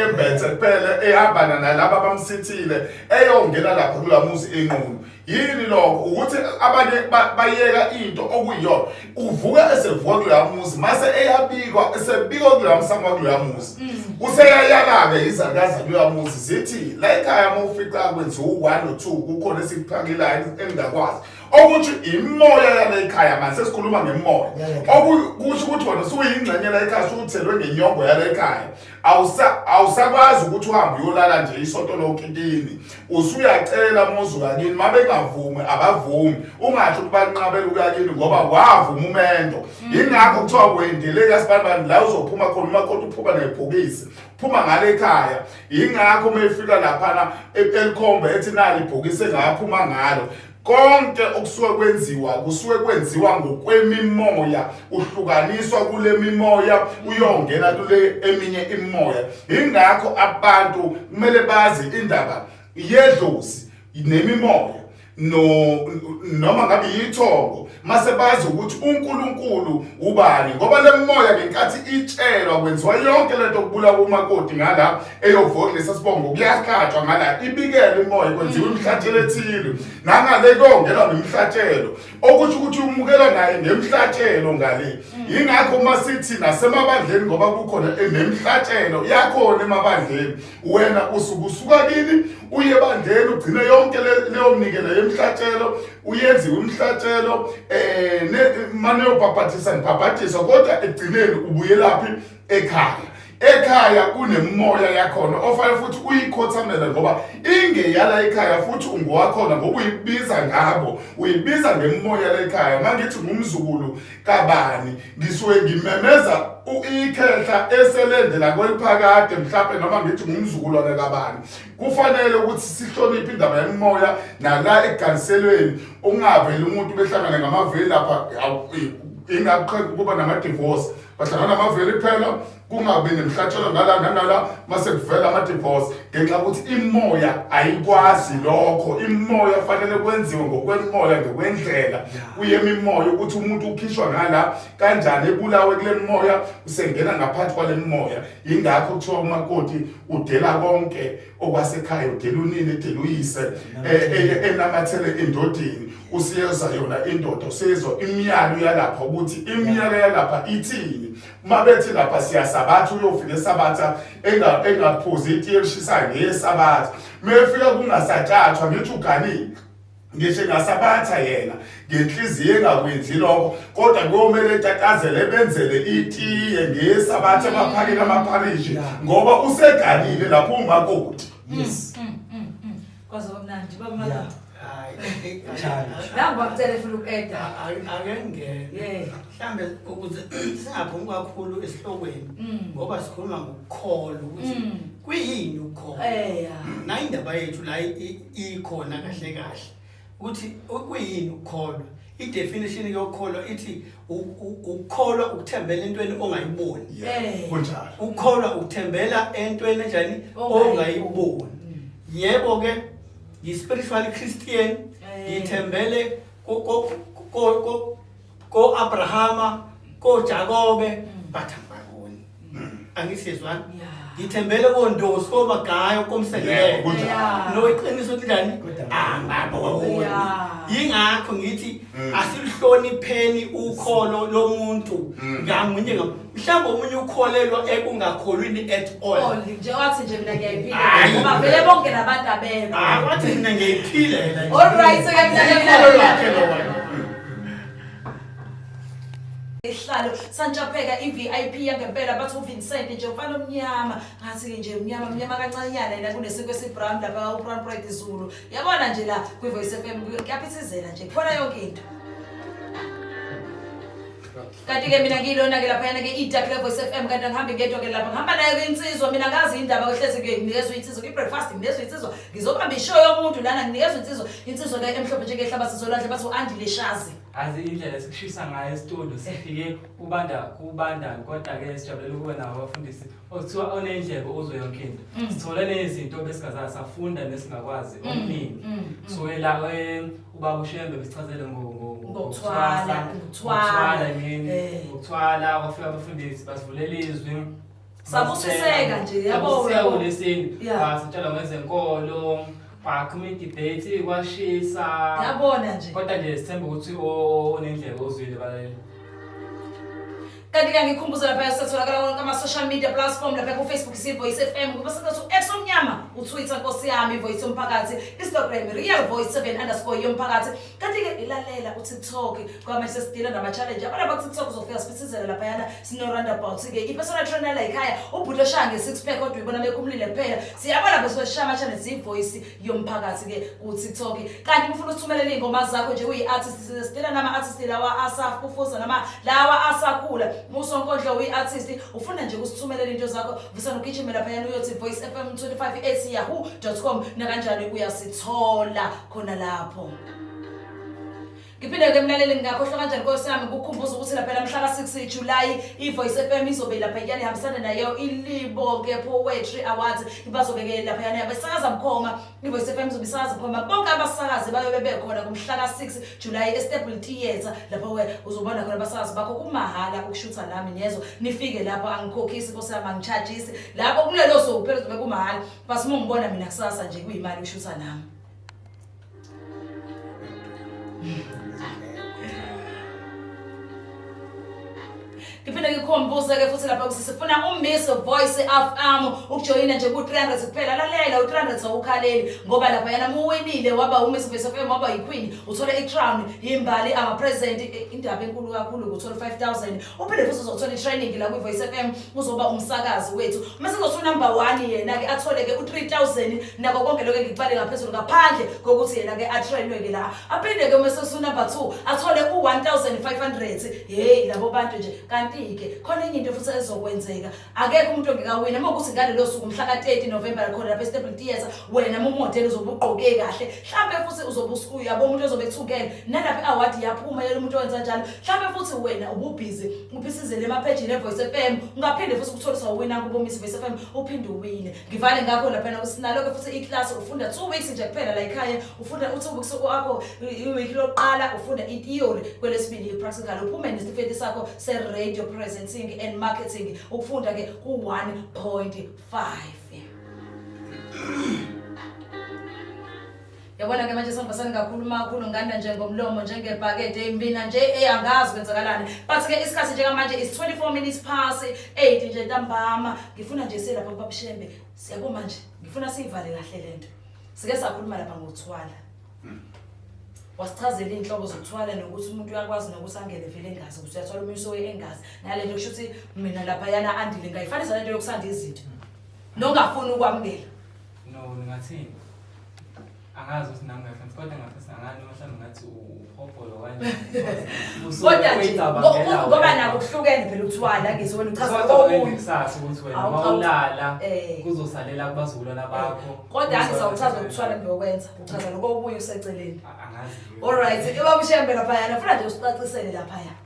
embethe kuphela ehambana nalabo abamsithile eyongena lapha kulamuzi enqunu yini lokho ukuthi abanye bayeka into okuyiyona uvuka esevuka kulamuzi mase eyabikwa esebikwa kulamsamo kulamuzi useyayalabe izakaza kulamuzi zithi la ekhaya mawufika kwenziwa u1 no2 kukhona esikuphakelayo engakwazi okuthi imoya yala ekhaya manje sesikhuluma ngemoya okusho ukuthi wena usuyingxenye la ekhaya usuthelwe ngenyongo yala ekhaya awusakwazi ukuthi uhambe uyolala nje isonto lonke kini usuyacela muzu kakini mabengavumi abavumi ungathi ukubanqabela ukakini ngoba wavuma umendo ingakho kuthiwa kwendeleka sibanibani la uzophuma khona umakoti uphuma nebhokisi phuma ngale ekhaya ingakho mefika laphana elikhombe ethi nali ibhokisi engaphuma ngalo konke kusuke kwenziwa ngokwemimoya uhlukaniswa kule mimoya uyongena kule eminye imimoya ingakho abantu kumele bazi indaba yedlozi nemimoya noma ngabe yithongo mase bazi ukuthi uNkulunkulu ubani ngoba lemoya ngenkathi itshelwa kwenziwa yonke lento okubulawa umakoti ngala eyovoklisa sibongo kuyakhathwa ngala ibikele imoya kwenziwa imhlatshelo ethile nangale kongena nemhlatshelo okuthi umukela naye ngemhlatshelo ngale ingakho masithi nasemabandleni ngoba kukhona nemhlatshelo yakhona emabandleni wena usuka kini uye ebandleni ugcine yonke leyo mnikelo yemhlatshelo uyenziwe imhlatshelo manje uyobhabhathisa nibhabhathisa kodwa egcineni ubuyelaphi ekhaya kunemoya yakhona ofanele futhi uyikhothamela ngoba ingeyala ekhaya futhi ungowakhona ngoba uyibiza ngemoya lekhaya mangithi ngumzukulu kabani ngisuke ngimemeza ikhehla eselendela kweliphakade mhlawumbe noma ngithi ngumzukulwane kabani kufanele ukuthi sihloniphe indaba yemoya nala eganiselweni ungaveli umuntu behlangana ngamaveli lapha ingaqheka kuba nama-divorce bahlangana amaveli kuphela kungabi nemhlatshelo ngala mase kuvela ama-divorce ngenxa ukuthi imoya ayikwazi lokho imoya fanele kwenziwe ngokwemoya ngokwendlela kuyemimoya ukuthi umuntu ukhishwa ngala kanjani ebulawe kule moya usengena ngaphansi kwale moya ingakho kuthiwa umakoti udela konke okwasekhaya udela unini edela uyise enamathele endodeni usiyeza yona indoda usiyezwa imiyalo yalapha ukuthi imiyalo yalapha ithini uma bethi lapha siyasabatha uyofika esabatha engaphuzi itiye elishisayo ngeyesabatha mefika kungasatshathwa ngithi uganile ngisho ngasabatha yena ngenhliziyo engakwenzi lokho kodwa kuyomela etatazele benzele itiye ngesabatha emaphakeni amaparishi ngoba usegalile lapho umakoti. Yes. Kwaze bomnandi bamala. Hayi. Namba ngicela futhi ukeda. Ake ngeke. Mhlambe ukuze singaphumi kakhulu esihlokweni ngoba sikhuluma ngokukholwa ukuthi kuyini ukukholwa. Na indaba yethu la ikhona kahle kahle. Ukuthi kuyini ukukholwa. I-definition yokukholwa ithi ukukholwa ukuthembela entweni ongayiboni. Kunjalo. Ukukholwa ukuthembela entweni enjani ongayiboni. Yebo ke yi-spiritual Christian ngithembele ko Abrahama ko Jacobe bathambakoni angisizwana ngithembele kondosi komagayo komsengele no iqiniso linjani angaboni yingakho ngithi asilihlonipheni ukholo lomuntu ngamunye mhlawumbe umunye ukholelwa ekungakholwini at all nje wathi nje mina ngiyayiphila ngoba vele bonke nabantu abekho wathi mina ngiyiphilela all right sekuyamhlala Ihlalo sanchapheka iVIP yangempela bathi uVincent nje ufana omnyama ngathi ke nje mnyama kancanyana la kunesiko esibrown lapha uBrown Pride Zulu yabona nje la kwiVoice FM kuyaphithizela nje khona yonke into kanti ke mina ngilona ke lapha yana ke iDark Voice FM kanti ngihambe ngedwa ke lapha ngihamba nayo kwinsizwa mina ngazi indaba kohlezi ke nginikezwe insizwa ibreakfast nginikezwe insizwa ngizobamba ishow yomuntu lana nginikezwe insizwa ke emhlophe nje ke ehlabathi zolwandle bathi uAndile Shazi azi indlela esikushisa ngayo esitudio sifike kubanda kodwa ke sijabulela ukuba nabo abafundisi okuthiwa onendlebe uzwe yonke into sithola nezinto besingazazi safunda nesingakwazi okuningi so la ubaba uShembe besichazele ngokuthwala wafika abafundisi basivulela izwi sabusiseka nje yabo lesini basitshela ngezenkolo community debate kwashisa yabona nje kodwa nje sithemba ukuthi onendlebe ozwile balele kanti ke ngikhumbuza lapha sitholakala wonke ama-social media platform lapha ku-Facebook iVoice FM kuba sengathi u-X omnyama uTwitter nkosi yami iVoice yomphakathi Instagram Real Voice 7_ yomphakathi kanti ke ilalela uTikTok kwamanje sesidila nama-challenge abantu abaku-TikTok uzofika siphithizela lapha yana sino-roundabout ke i-personal trainer la ekhaya ubhudo shaya nge-6 pack kodwa uyibona bekhumulile kuphela siyabona besishaya ama-challenge iVoice yomphakathi ke ku-TikTok kanti ufuna ukuthumelela iy'ngoma zakho nje uyi-artist sidila nama-artist lawa asaf ufuza nama lawa asakhula Musonkondlo uyi-artist ufuna nje ukusithumelela into zakho vusana ugijimela lapha yana uyothi voicefm25@yahoo.com nakanjani uyasithola khona lapho Ngiphinde ke mlaleli ngakhohlwa kanjani Nkosi yami ukukhumbuza ukuthi lapha mhla ka6 July iVoice FM izobe lapha yana ihambisana nayo iLibo ke Poetry Awards ibazobeke lapha yana yabesakaza mkhoma iVoice FM izobe isakaza mkhoma bonke abasakazi bayobe bekhona kumhla ka6 July eStable Theatre lapha uzobona khona abasakazi bakho kumahala ukushutha nami nezo nifike lapho angikhokhisi Nkosi yami angichargisi lapho kulelo suku phela zobe kumahala basi mungibona mina kusasa nje kuyimali ukushutha nami Ngiphinde ngikhombuze ke futhi lapha sifuna uMiss Voice FM ukujoyina nje ku300 kuphela lalela u300 awukhaleli ngoba lapha yana muwinile waba uMiss Voice FM waba yiqueen uthola iCrown imbali ama present indaba enkulu kakhulu uthola 5000 uphinde futhi uzothola itraining la kwiVoice FM uzoba umsakazi wethu mase uzothola number 1 yena ke athole ke u3000 nako konke lokho ngikubale ngaphezulu ngaphandle kokuthi yena ke atrainwe ke la aphinde ke mase number 2 athole u1500 hey labo bantu nje kanti ke khona enye into futhi ezokwenzeka akekho umuntu ongekawina makuthi ngalelo suku mhla ka30 November khona lapha eStable Theatre wena umodeli uzobe ugqoke kahle mhlambe futhi uzobe uyabo umuntu ozobe ethukene nalapha award yaphuma yena umuntu owenza njalo mhlambe futhi wena ububhizi uphisizele emaphejini eVoice FM ungaphinde futhi ukutholiswa uwina kubo Miss Voice FM uphinde uwine ngivale ngakho lapha usinalo ke futhi iclass ufunda 2 weeks nje kuphela la ekhaya ufunda u2 weeks wakho iweek loqala ufunda itheory kwelesibili ipractical uphume nesitifiketi sakho se-radio presenting and marketing ukufunda ke ku1.5 Yabona ke manje sangibasani kakhulu nganda njengomlomo njengebhakede embina nje eyangazi kwenzakalani but ke isikhathi njengamanje is 24 minutes past 8 nje ntambama ngifuna nje selapha kuBabshembe siyabo manje ngifuna sivale kahle lento sike sakhuluma lapha ngokuthwala wasichazela inhlobo zokuthwala nokuthi umuntu uyakwazi nokuthi angene vele engazi ukuthi uyathola umuso wengazi nalento kusho ukuthi mina lapha yana andile ngayifanisa lento yokusanda izinto nongafuni ukwamukela no ngingathini angazi ukuthi nami ngiyafuna kodwa ngafisa ngani mhlawumbe ngathi uhobholo kodwa ngoba nabo kuhlukene phela ukuthwala ngithi wena uchaza okunye sathi ukuthi wena mawulala kuzosalela kubazulwana bakho kodwa angisawuchaza ukuthwala ngiyokwenza uchaza lokho okunye useceleni angazi alright ebabishembe lapha yana funa nje usicacisele lapha yana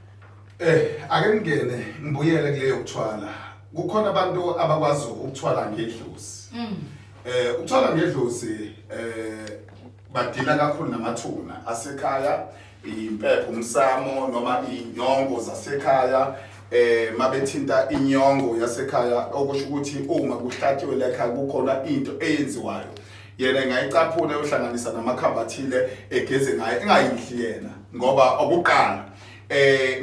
ake ngene ngibuyele kuleyo kuthwala kukhona abantu abakwazi ukuthwala ngedlozi ukuthwala ngedlozi badila kakhulu namathuna asekhaya impepho umsamo noma inyongo zasekhaya mabethinta inyongo yasekhaya okusho ukuthi uma kuhlatshiwe lekhaya kukhona into eyenziwayo yena engayicaphuna yohlanganisa namakhambathile egeze ngayo engayidli yena ngoba okuqala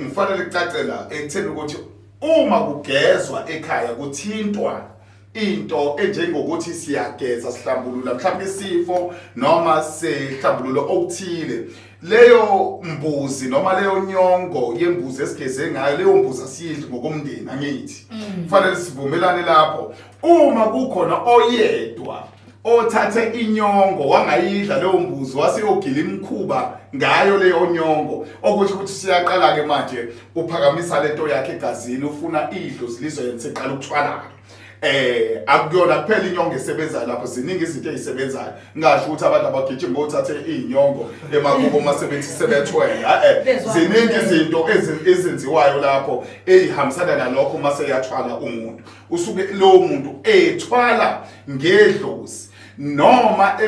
ngifanele kucacela ekutheni ukuthi uma kugezwa ekhaya kuthintwa into enjengokuthi siyageza sihlambulula mhlawumbe isifo noma sihlambulula okuthile leyo mbuzi noma leyo nyongo yembuzi esigeze ngayo leyo mbuzi asiyidli ngokomndeni angithi kufanele sivumelane lapho uma kukhona oyedwa othathe inyongo wangayidla leyo mbuzi waseyogila imkhuba ngayo leyo nyongo okusho ukuthi siyaqala ke manje uphakamisa lento yakhe egazini ufuna idlozi lizoyenza eqala ukuthwala akuyona kuphela inyongo esebenzayo lapho ziningi izinto ezisebenzayo ngasho ukuthi abantu abagijima ngothathe inyongo emakubo masebenzi sebethwela ziningi izinto ezenziwayo lapho ehambisana nalokho mase yathwala umuntu usuke lo muntu ethwala ngedlozi noma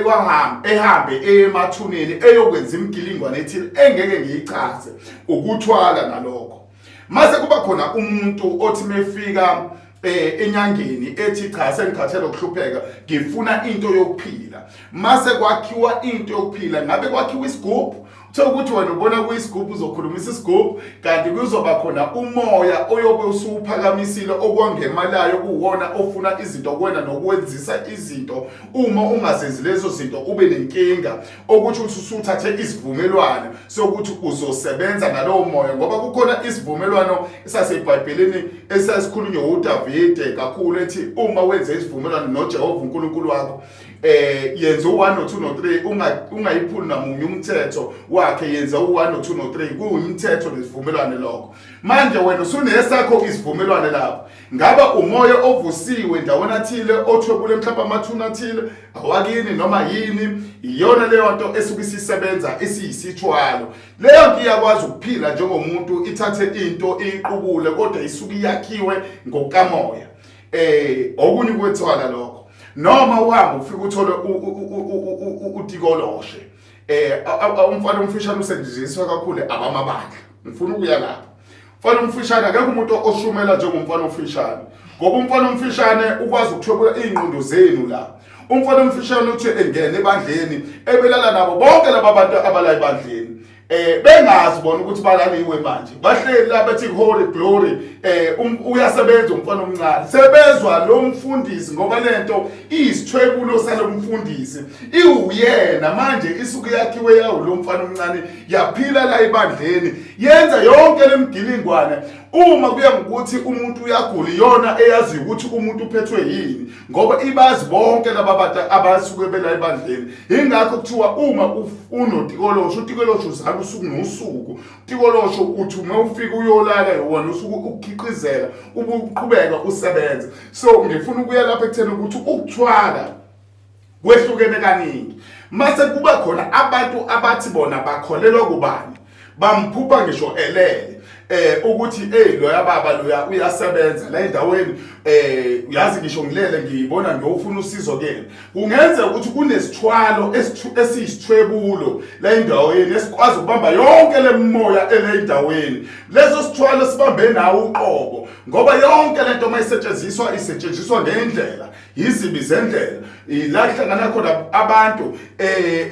ehambe emathuneni eyokwenza imgilingwane ethile engeke ngiyichaze ukuthwala nalokho mase kuba khona umuntu othi mefika enyangeni ethi cha sengikhathele ukuhlupheka ngifuna into yokuphila mase kwakhiwa into yokuphila ngabe kwakhiwa isigubhu ukuthi wena ubona kuyisigubhu uzokhulumisa isigubhu kanti kuzoba khona umoya oyobe usuphakamisile okwangemalayo kuwona ofuna izinto kuwena nokwenzisa izinto uma ungazenzi lezo zinto ube nenkinga ukuthi usuthathe isivumelwano sokuthi uzosebenza nalowo moya ngoba kukhona isivumelwano esasebhayibhelini esasikhulunywa uDavide kakhulu ethi uma wenze isivumelwano noJehova uNkulunkulu wakho yenza u1 no2 no3 ungayiphuli namunye umthetho wakhe yenza u1 no2 no3 kuyimithetho nesivumelwano lokho manje wena usunesakho isivumelwano lapho ngaba umoya ovusiwe ndawona thile othwebule mhlawumbe amathuna athile awakini noma yini iyona leyo nto esuke isisebenza esiyisithwalo leyo nto iyakwazi ukuphila njengomuntu ithathe into iqubule kodwa isuke yakhiwe ngokamoya okunye kwethwala lokho noma uhamba ufika uthole utikoloshe umfana omfishane usetshenziswa kakhulu abamabandla ngifuna ukuya lapho umfana omfishane akekho umuntu oshumela njengomfana omfishane ngoba umfana omfishane ukwazi ukuthwebula izingqondo zenu la umfana omfishane uthi engene ebandleni ebelala nabo bonke laba bantu abala ebandleni bengazi bona ukuthi balaniwe manje bahleli la bethi holy glory uyasebenza umfana omncane sebezwa lo mfundisi ngoba lento isithwebulo salo mfundisi iuyena manje isuke yakhiwe yawo lo mfana omncane yaphila la ebandleni yenza yonke lemgilingwane uma kuya ngokuthi umuntu uyagula yona eyazi ukuthi umuntu uphethwe yini ngoba ibazi bonke laba bantu abasuke bela ebandleni ingakho kuthiwa uma unotikolosho utikolosho uzama usuku nosuku utikolosho uthi uma ufika uyolala wona usuku ukukhiqizela ubuqhubeka usebenza so ngifuna ukuya lapha ekutheni ukuthi ukuthwala kwehlukene kaningi mase kuba khona abantu abathi bona bakholelwa kubani bamphupha ngisho elele ukuthi loya baba loya uyasebenza la endaweni uyazi ngisho ngilele ngiyibona ngiyofuna usizo kene kungenza ukuthi kunesithwalo esiyisithwebulo la endaweni esikwazi ukubamba yonke lemoya endaweni leso sithwalo sibambe nawo uqobo ngoba yonke lento mayisetshenziswa ngendlela yizibi zendlela la kuhlangana khona abantu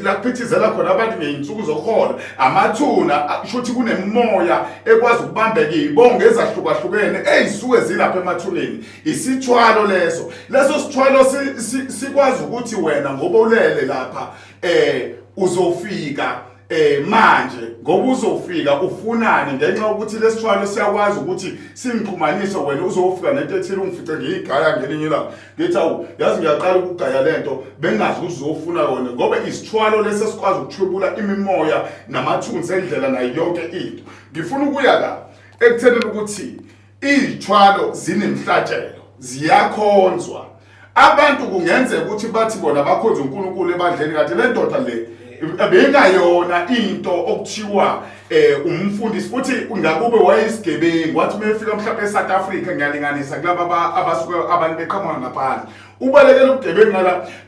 la kuphithizela khona abantu ngeinsuku zokuhola amathuna shuthi kunemoya ekwazi ukubambeka izibongo ezahlukahlukene ezisuke zilapha emathuneni isithwalo leso sithwalo sikwazi ukuthi wena ngoba ulele lapha uzofika manje ngoba uzofika ufunani ngenxa ukuthi lesithwalo siyakwazi ukuthi singixhumanise wena uzofika nento ethile ungifice ngiyigaya ngelinye ilanga ngithi awu yazi ngiyaqala ukugaya lento bengazi uzofuna yona ngoba isithwalo lesi sikwazi ukuthwebula imimoya namathunzi endlela nayo yonke into ngifuna ukuya la ekuthenini ukuthi izithwalo zinemhlatshelo ziyakhonzwa abantu kungenzeka ukuthi bathi bona bakhonza uNkulunkulu ebandleni kanti le ndoda le bengayona into okuthiwa umfundisi futhi ngakube wayesigebengu wathi mefika mhlawumbe eSouth Africa ngiyalinganisa kulaba abasuka abantu beqhamuka ngaphandle ubalekela ubugebengu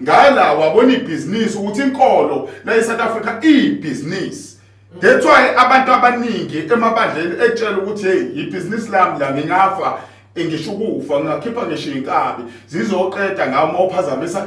ngala wabona ibhizinisi ukuthi inkolo la eSouth Africa ibhizinisi that's why abantu abaningi emabandleni etshela ukuthi hey ibhizinisi lami la ngingafa ngisho ukufa ngakhipha ngisho inkabi zizoqeda ngawo mawuphazamisa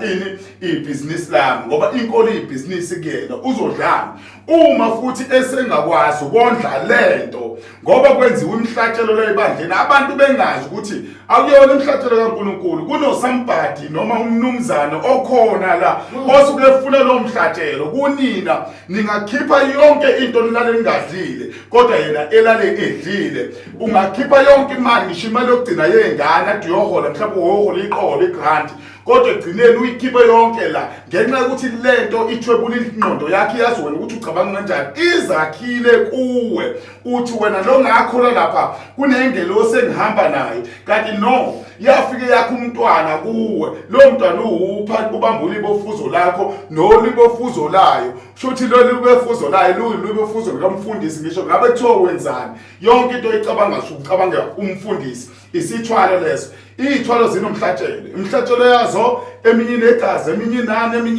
ibhizinisi lami ngoba inkolo ibhizinisi kuyena uzodlana uma futhi esengakwazi ukondla lento ngoba kwenziwa imhlatshelo la ebandleni abantu bengazi ukuthi akuyona imhlatshelo kaNkulunkulu kunosambhadi noma umnumzana okhona la osuke efuna lo mhlatshelo kunina ningakhipha yonke into nilale ningadlile kodwa yena elale edlile ungakhipha yonke imali ngisho imali yokugcina yengane ade uyohola mhlawumbe uyohola iqolo igrant kodwa egcineni uyikhiphe yonke la ngenxa ukuthi lento ithwebula ingqondo yakhe yazi wena ukuthi ucabanga kanjani izakhile kuwe uthi wena lo ngakhola lapha kunengelosi engihamba naye kanti no yafike yakho umntwana kuwe lo mntwana uwupha ubambula ibofuzo lakho nolibofuzo layo shothi lo libofuzo layo libofuzo likamfundisi ngisho ngabe kuthiwa wenzani yonke into icabanga ucabanga umfundisi isithwalo leso ithwalo zinomhlatshelo imhlatshelo yazo eminye negazi eminye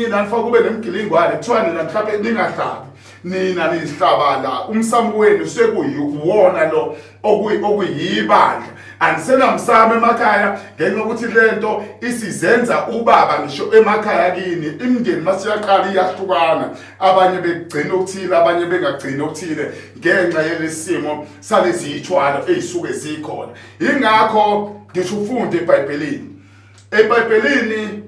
nani fakube nemgilingwane kuthiwa nina mhlawumbe ningahlabi nina nihlaba la umsamo wenu sekuyiwona lo okuyibandla anisenamsamo emakhaya ngenxa ukuthi lento isizenza ubaba ngisho emakhaya kini imindeni masiyaqala iyahlukana abanye begcina okuthile abanye bengagcina okuthile ngenxa yelesimo salezi ithwalo ezisuke zikhona ingakho ngisho ufunde eBhayibhelini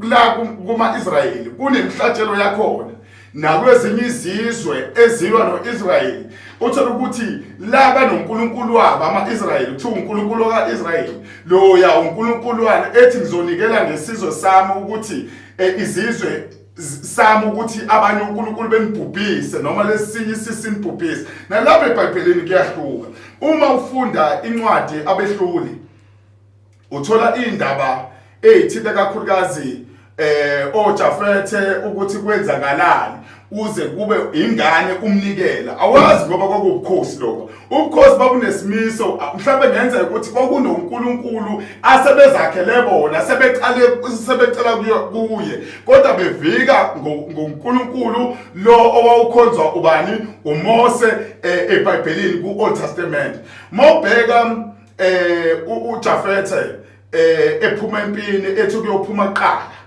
la kuma-Israyeli kunemhlatshelo yakhona nakwezinye izizwe ezilwa no-Israyeli uthola ukuthi laba noNkulunkulu wabo ama-Israyeli kuthiwa uNkulunkulu ka-Israyeli loya uNkulunkuluwana ethi ngizonikela ngesizwe sami ukuthi izizwe sami ukuthi abanye uNkulunkulu benibhubhise noma lesinye sisinibhubhise nalapha eBhayibhelini kuyahluka uma ufunda incwadi abehluli uthola indaba ezithinta kakhulukazi oJafethe ukuthi kwenzakalani uze kube ingane umnikela awazi ngoba kwakubukhosi lokho ubukhosi babunesimiso mhlawumbe ngenzeka ukuthi kwakunoNkulunkulu asebezakhele bona sebecela kuye kodwa bevika ngoNkulunkulu lo owawukhonzwa ubani uMose eBhayibhelini ku-Old Testament mawubheka uJafethe ephuma empini ethi kuyophuma kuqala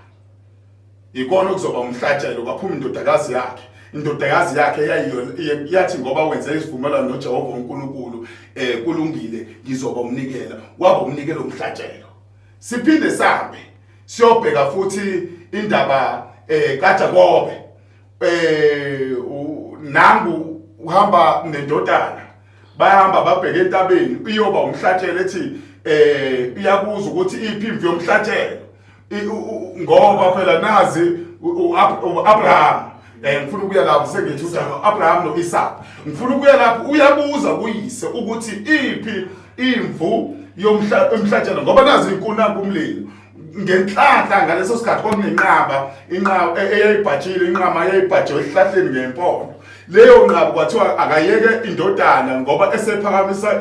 ikona okuzoba umhlatshelo kwaphuma indodakazi yakhe yathi ngoba wenze isivumelwano noJehova uNkulunkulu kulungile ngizoba umnikela waba umnikelo umhlatshelo siphinde sabe siyobheka futhi indaba kaJakobe nangu uhamba nendodana bayahamba babheke entabeni iyoba umhlatshelo ethi iyabuza ukuthi iphi imvu yomhlatshelo ngoba phela nazi uAbraham ngifuna ukuya lapho sengithi uAbraham noIsaka ngifuna ukuya lapho uyabuza kuyise ukuthi iphi imvu yomhlatshelo ngoba nazi inkuna kumlilo ngenhlanhla ngaleso sikhathi kwakunenqaba eyayibhajile inqama eyayibhajwe esihlahleni ngempondo leyo nqaba kwathiwa akayeke indodana ngoba esephakamisa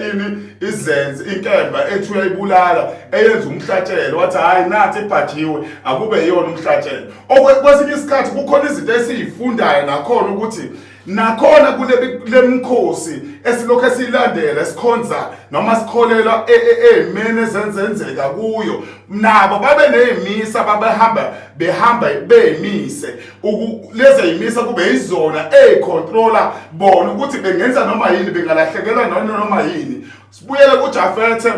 izenze inkemba ethi uyayibulala eyenza umhlatshelo wathi hayi nathi ibhajiwe akube yona umhlatshelo okwesinye isikhathi kukhona izinto esizifundayo nakhona ukuthi nakhona kule mkhosi esilokho esilandela esikhonza noma sikholela emene zenzenzeka kuyo nabo babe nezimisa behamba bemise lezi zimisa kube izona ezicontrola bona ukuthi bengenza noma yini bengalahlekelwa noma yini Sibuyele kuJafethe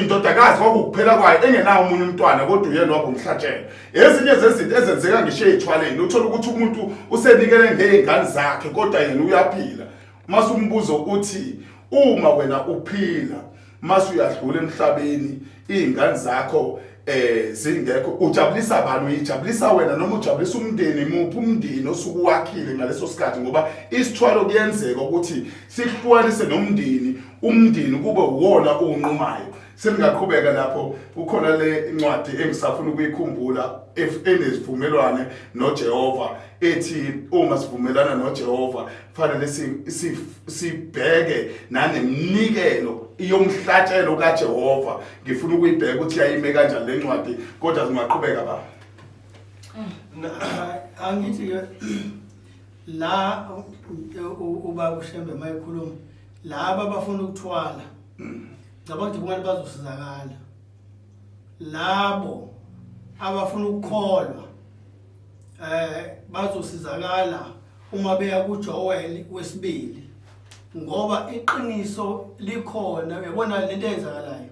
indodakazi kwakukuphela kwayo engenawo umunye umntwana kodwa uyena wabo umhlatshelo. Ezinye zezinto ezenzeka ngisho ezithwaleni uthola ukuthi umuntu usenikele ngezingane zakhe kodwa yena uyaphila. Mase umbuzo uthi uma wena uphila mase uyadlula emhlabeni izingane zakho zingekho ujabulisa bani uyijabulisa wena noma ujabulisa umndeni muphi umndeni osuku wakhile ngaleso sikhathi ngoba isithwalo kuyenzeka ukuthi sikuhlukanise nomndeni umndeni kube uwona onqumayo. Sengaqhubeka lapho ukhona le incwadi engisafuna ukuyikhumbula enesivumelwane noJehova ethi uma sivumelana noJehova fanele sibheke nanemnikelo yomhlatshelo kaJehova. Ngifuna ukuyibheka ukuthi yayime kanjani le ncwadi kodwa singaqhubeka ba. Angithi ke la uba uShembe mayikhuluma laba abafuna ukuthwala ngicabanga ukuthi kumele bazosizakala. Labo abafuna ukukholwa bazosizakala uma beya kuJoel wesibili ngoba iqiniso likhona. Uyabona lento eyenzakalayo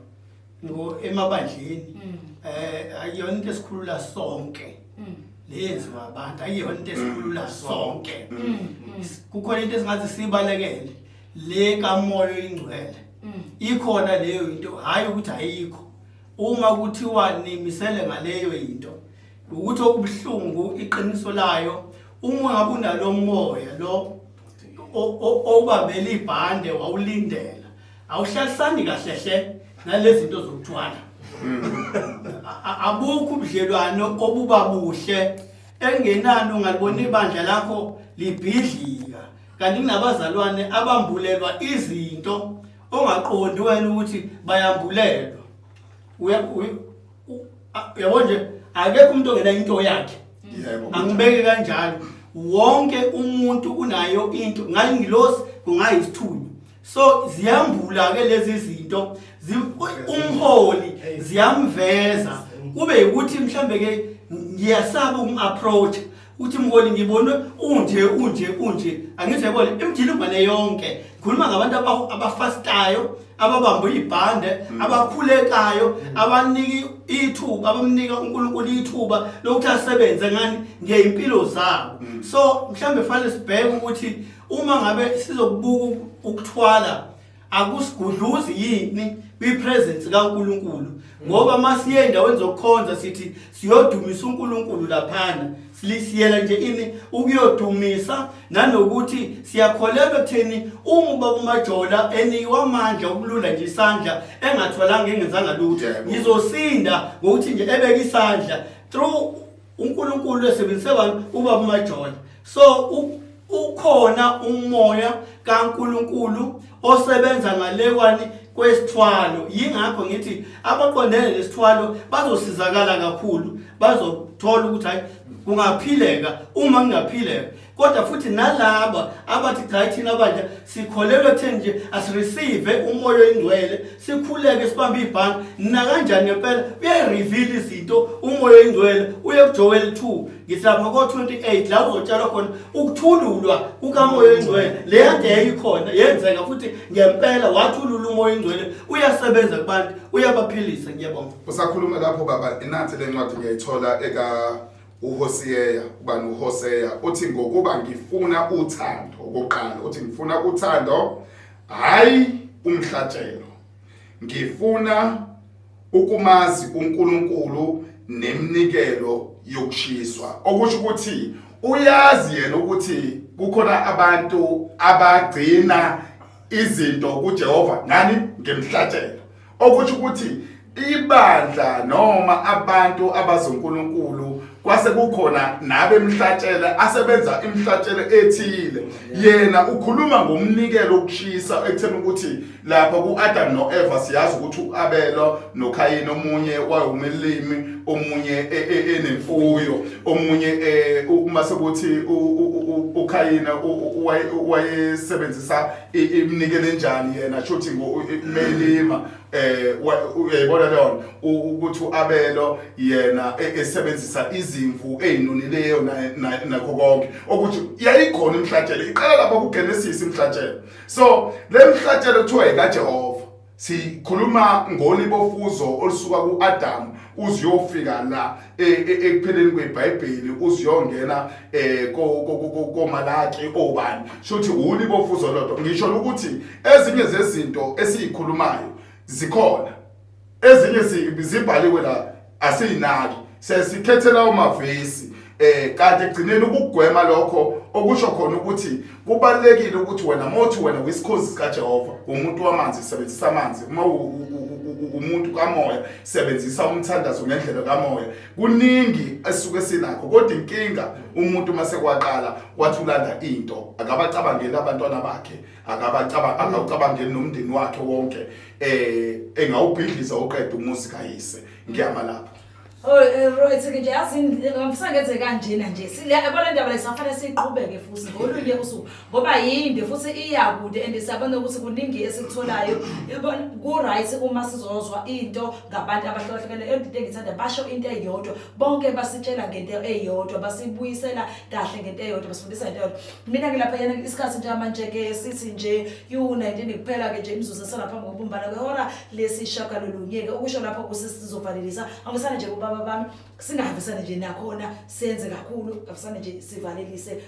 emabandleni ayiyona into esikhulula sonke leyenziwa abantu ayiyona into esikhulula sonke. Kukhona into esingathi sibalekele le kamoya oyingcwele ikhona leyo into hayi ukuthi ayikho. Uma kuthiwa nimisele ngaleyo into ukuthi okubuhlungu iqiniso layo uma ngabe unalo moya lo obambele ibhande wawulindela awuhlalisani kahle nalezi zinto zokuthwala. Abukho ubudlelwano obuba buhle engenani ungalibona ibandla lakho libhidlika kanti kunabazalwane abambulelwa izinto ongaqondi wena ukuthi bayambulelwa. Uyabona nje akekho umuntu ongena into yakhe. Angibeke kanjalo wonke umuntu unayo into ngalingilosi kungayisithunywa. So ziyambula ke lezi zinto umholi ziyamveza kube ukuthi mhlambe ke ngiyasaba approach uthi mholi ngibone unje angithi yabona imjilingwane yonke khuluma ngabantu abafastayo ababamba ibhande abakhulekayo abanika ithuba abamnika uNkulunkulu ithuba lokuthi asebenze ngani ngeimpilo zabo. So mhlambe fanele sibheke ukuthi uma ngabe sizokubuka ukuthwala akusigudluzi yini kwipresence kaNkulunkulu ngoba masiye endaweni zokukhonza sithi siyodumisa uNkulunkulu laphana siyela nje ini ukuyodumisa nanokuthi siyakholelwa ekutheni uma ubaba uMajola eniwa amandla okulula nje isandla engathwalanga engenzanga lutho ngizosinda ngokuthi nje ebeka isandla through uNkulunkulu esebenzise abantu ubaba uMajola. So ukhona umoya kaNkulunkulu osebenza ngalekwani kwesithwalo. Yingakho ngithi abaqondene lesithwalo bazosizakala kakhulu bazothola ukuthi hayi kungaphileka uma kungaphileka kodwa futhi nalaba abathi cha thina abanje sikholelwe ekutheni nje asireceive umoya oyingcwele sikhuleke sibambe ibhanga na kanjani ngempela uyareveal izinto umoya oyingcwele uye kuJoel 2 ngihlapha ko28 la uzotshala khona ukuthululwa kukamoya oyingcwele le yade yayikhona yenzeka futhi ngempela wathulula umoya oyingcwele uyasebenza kubantu uyabaphilisa. Ngiyabonga. Usakhuluma lapho baba inathi le ncwadi ngiyayithola eka uHosea ubani uHosea uthi ngokuba ngifuna uthando okoqala uthi ngifuna uthando hayi umhlatshelo ngifuna ukumazi uNkulunkulu nemnikelo yokushiswa okusho ukuthi uyazi yena ukuthi kukhona abantu abagcina izinto kuJehova ngani ngemhlatshelo okusho ukuthi ibandla noma abantu abazonkulunkulu kwase kukhona nabe emhlatshela asebenza imhlatshelo ethile yena ukhuluma ngomnikelo okushisa ekutheni ukuthi lapha kuAdam noEva siyazi ukuthi uAbelo noKayini omunye wayumelimi omunye enemfuyo omunye uma sekuthi uKayini wayesebenzisa imnikelo enjani yena shothi ngomelima uyayibona leyo ukuthi uAbelo yena esebenzisa izimvu ezinonileyo nakho konke ukuthi yayikhona imhlatshelo iqala lapha kuGenesis imhlatshelo. So le mhlatshelo kuthiwa kaJehova sikhuluma ngolibofuzo olusuka kuAdam uziyofika la ekupheleni kweBhayibheli uziyongena koMalaki obani shothi ulibofuzo lodwa ngisho ukuthi ezinye zezinto esizikhulumayo zikhona ezinye zibhaliwe la asinaki sesikhethela umavesi kanti egcineni ukugwema lokho okusho khona ukuthi kubalekile ukuthi wena wisikhozi kaJehova umuntu wamanzi sebenzisa amanzi uma umuntu kamoya sebenzisa umthandazo ngendlela kamoya kuningi esuke sinakho kodwa inkinga umuntu mase kwaqala wathulanda into akabacabangeli abantwana bakhe akabacabangeli nomndeni wakhe wonke engawubhidliza oqeda umuzi kayise ngiyamalapha. Right nje yazi ngisangenze kanjena nje yabona indaba lesafanele siqhubeke futhi ngolunye usuku ngoba yinde futhi iyakude and siyabona ukuthi kuningi esikutholayo yabona ku right uma sizozwa into ngabantu abahlukahlukene into engithanda basho into eyodwa bonke basitshela ngento eyodwa basibuyisela kahle ngento eyodwa basifundisa into eyodwa mina ngilapha yana isikhathi nje manje ke sithi nje u19 kuphela ke nje imizuzu esalapha ngokubumbana kwehora lesishaka lolunyeke okusho lapho kusizovalelisa angisana nje bami singahambisana nje nakhona senze kakhulu afisana nje sivalelise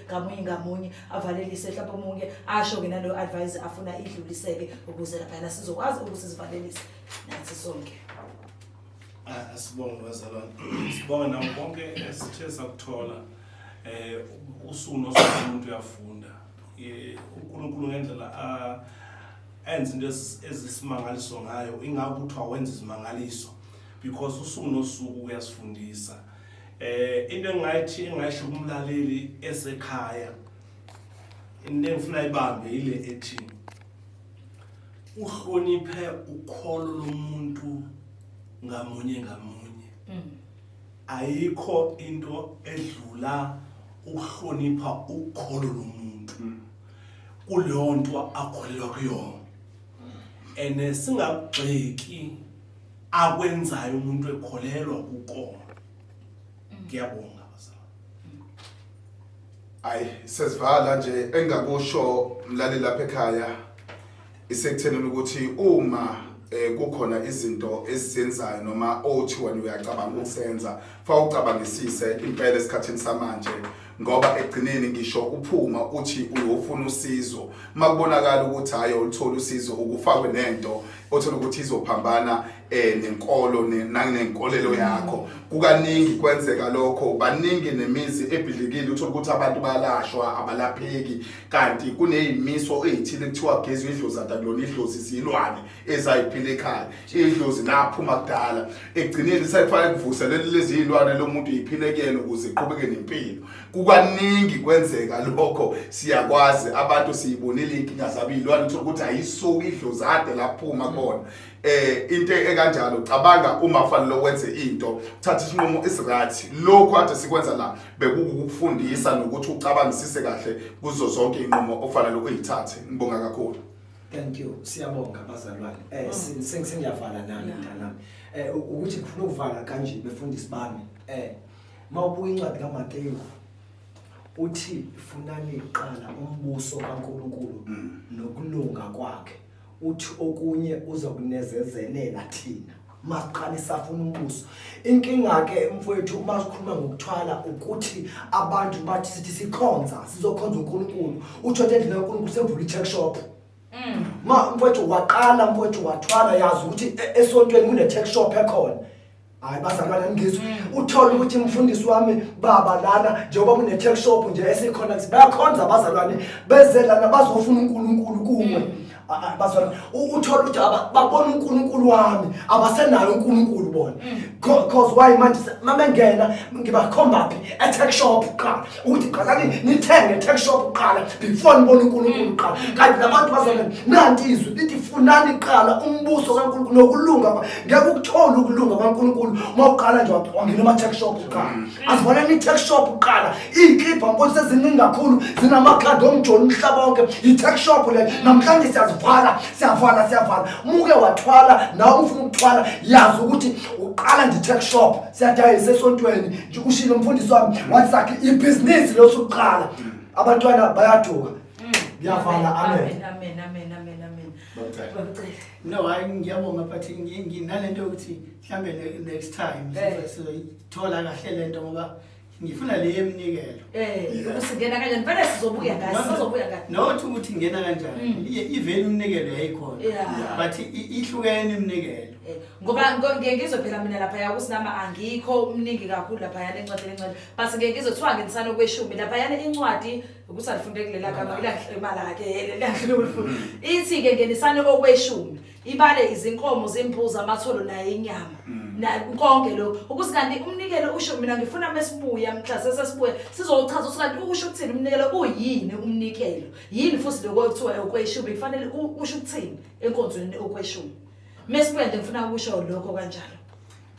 ngamunye avalelise mhlawumbe umunye asho ke nalo advice afuna idluliseke ukuze lapha sizokwazi ukuthi sivalelise nathi sonke. Asibonge wazalwane sibonge nabo bonke esithe sakuthola usuku nosuku umuntu uyafunda uNkulunkulu ngendlela enze into ezisimangaliso ngayo ingabe kuthiwa wenza izimangaliso because usuku nosuku uyasifundisa into engayisho kumlaleli esekhaya into engifuna ibambe ile ethi uhloniphe ukholo lomuntu ngamunye ayikho into edlula ukuhlonipha ukholo lomuntu kuleyo nto akholelwa kuyona ene singagxeki akwenzayo umuntu ekholelwa kukona. Ngiyabonga bazalwane. Sesivala nje engakusho mlaleli lapha ekhaya isekuthenini ukuthi uma kukhona izinto esizenzayo noma othi wena uyacabanga ukusenza fa ucabangisise impela esikhathini samanje ngoba egcineni ngisho uphuma uthi uyofuna usizo makubonakala ukuthi hayi ulithola usizo ukufakwe nento othola ukuthi izophambana nenkolo nangenkolelo yakho kukaningi kwenzeka lokho baningi nemizi ebhidlikile uthola ukuthi abantu balashwa abalapheki kanti kunezimiso ezithile kuthiwa gezi idlozi atakulona idlozi silwane ezayiphila ekhaya idlozi naphuma kudala egcineni sayifana kuvuselele lezi ilwane lomuntu yiphilekele ukuze iqhubeke nempilo kukaningi kwenzeka lokho siyakwazi abantu siyibonile inkinga zabilwane uthola ukuthi ayisuki idlozi ade laphuma bona into ekanjalo cabanga uma fanele wenze into thatha isinqumo esirathi lokho ade sikwenza la bekukufundisa nokuthi ucabangisise kahle kuzo zonke inqumo ofanele uyithathe. Ngibonga kakhulu. Thank you. Siyabonga bazalwane. Sengiyavala nami mntanami. Ukuthi kufuna ukuvala kanje befundisi bami. Mawubuka incwadi kaMateyu uthi funani iqala umbuso kaNkulunkulu nokulunga kwakhe. Uthi okunye uzokunezezelela thina maqala isafuna umbuso. Inkinga ke mfowethu uma sikhuluma ngokuthwala ukuthi abantu bathi sithi sikhonza sizokhonza uNkulunkulu uthi endlela uNkulunkulu sevula i-tech shop. Mfowethu waqala mfowethu wathwala yazi ukuthi esontweni kune-tech shop ekhona. Hayi bazalwane ngizwe uthola ukuthi umfundisi wami baba lana njengoba kune-tech shop nje esikhona bayakhonza bazalwane bezela nabazofuna uNkulunkulu kumwe. Bazalwane uthola ukuthi babona uNkulunkulu wami abasenayo uNkulunkulu bona because why manje mama ngena ngibakhomba phi e-tech shop qala ukuthi qalani nithenge e-tech shop qala before nibone uNkulunkulu qala kanti nabantu bazalwane nanti izwi lithi funani qala umbuso kaNkulunkulu nokulunga ngeke ukuthola ukulunga kaNkulunkulu mawuqala nje wangena ama-tech shop qala azibona ni-tech shop qala iyikhipha mfowethu seziningi kakhulu zinamakhadi omjolo umhlaba wonke i-tech shop le namhlanje siyavala muke wathwala nawe ufuna ukuthwala yazi ukuthi uqala nje-tech shop siyadayisa esontweni nje ushilo umfundisi wami wathi sakhe ibhizinisi losuqala abantwana bayaduka Ngiyavala, amen. Amen. Babucele. No, hayi ngiyabonga but nginalento ukuthi mhlambe next time sizoyithola kahle lento ngoba ngifuna le yemnikelo. Usingena kanjani? Fanele sizobuya ngayo. Not ukuthi ngena kanjani. Even umnikelo yayikhona. But ihlukene imnikelo. Ngoba ngiyengizwe phela mina lapha ya kusinama angikho umningi kakhulu lapha yana encwadini encane. Base ngiyengizwe kuthiwa nginisana kweshumi lapha yana incwadi ukuthi alifunde kulela kama ilahlemala ke lelahlufu. Ithi ke ngenisane okweshumi. Ibale izinkomo zembuzi amatholo naye inyama. Na konke lo ukuthi kanti umnikelo usho mina ngifuna mesibuya mhlase sesibuya sizochaza ukuthi kanti usho ukuthini umnikelo uyini umnikelo. Yini futhi lokho kuthiwa okweshumi kufanele usho ukuthini enkonzweni okweshumi. Mesibuya ngifuna ukusho lokho kanjalo.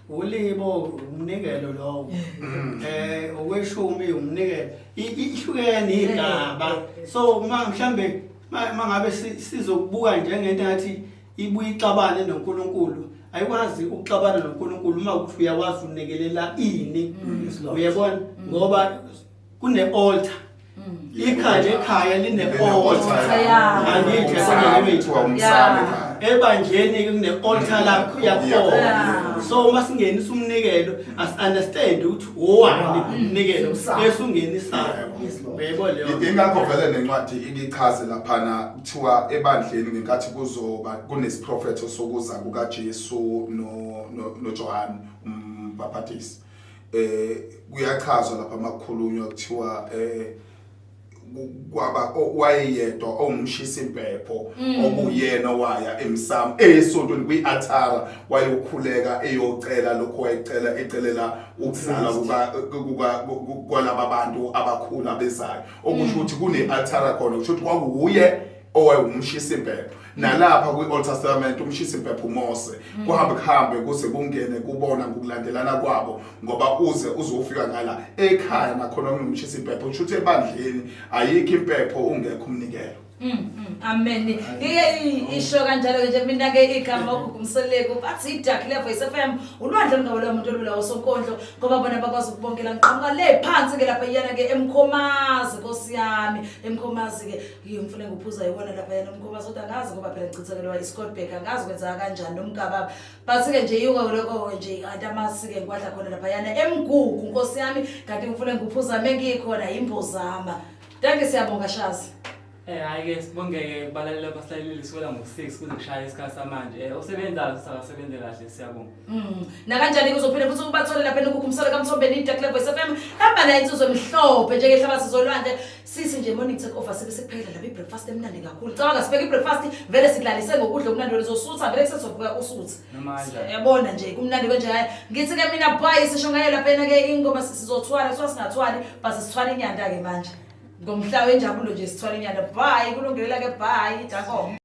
Ulibo umnikelo lowo. Okweshumi umnikelo. Ihlukene igaba. So mhlambe mangabe sizokubuka njengento ngathi ibuye ixabane noNkulunkulu. Ayikwazi ukuxabana noNkulunkulu uma ukuthi uyawazi unikelela ini. Uyabona ngoba kune altar. Ikhaya line altar. Angithi umsame. Ebandleni kune altar lakho yakhona. So masingenisa umnikelo as understand ukuthi owani umnikelo bese ungenisayo. Uyabona leyo. Ingakho vele nencwadi ikichaze laphana kuthiwa ebandleni ngenkathi kuzoba kunesiprofeto sokuza kukaJesu noJohane umbhapatisi. Kuyachazwa lapha amakhulunywa kuthiwa kwaba wayeyedwa ongumshisi impepho okuyena waya emsamo esontweni kwialtara wayokhuleka eyocela lokho wayecela ecelela ukuzala kwalaba bantu abakhulu abezayo okusho ukuthi kunealtara khona kusho ukuthi kwakuye owayengumshisi impepho nalapha kwi-Old Testament umshisi impepho uMose kuhambe kuze kungene kubona ngokulandelana kwabo ngoba uzofika ngala ekhaya nakhona umshisi impepho kusho ukuthi ebandleni ayikho impepho ungekho umnikelo. Amen. Isho kanjalo nje mina ke igama ukugumseleko bathi iDark Level FM ulwandle ngawolo umuntu olula osonkondlo ngoba bona bakwazi ukubongela ngiqhamuka le phansi ke lapha yana ke eMkhomazi Nkosi yami eMkhomazi ke ngifuna ngiphuza yibona lapha yana eMkhomazi kodwa ngazi ngoba phela ngichithakelwa iScottburg angazi kwenza kanjani nomkababa bathi ke nje yuka lokho nje kanti amasi ke ngikwadla khona lapha yana eMgugu Nkosi yami kanti ngifuna ngiphuza mengikhona imbozama. Danke siyabonga Shazi. Hayi ke sibongeke balalela basalaleli sikwela ngo6 kuze kushaya isikhathi samanje. Osebenzayo sasebenze kahle siyabonga. Na kanjani kuzophinde futhi ukubathole lapha enokukhumsela kaMthombeni iDark Level FM. Hamba na insizwe emhlophe nje ngehlabathi zolwandle. Sithi nje morning take over sekuphela lapha ibreakfast emnandi kakhulu. Cabanga sibeke ibreakfast vele siklalise ngokudla okumnandi lezosutha vele kusezovuka usutha. Yabona nje kumnandi konje hayi. Ngithi ke mina bye sisho ngaye lapha ke ingoma sizothwala singathwali base sithwala inyanda ke manje. Ngomhla wenjabulo nje sithwala inyanda bye kulungelela ke bye Dakho.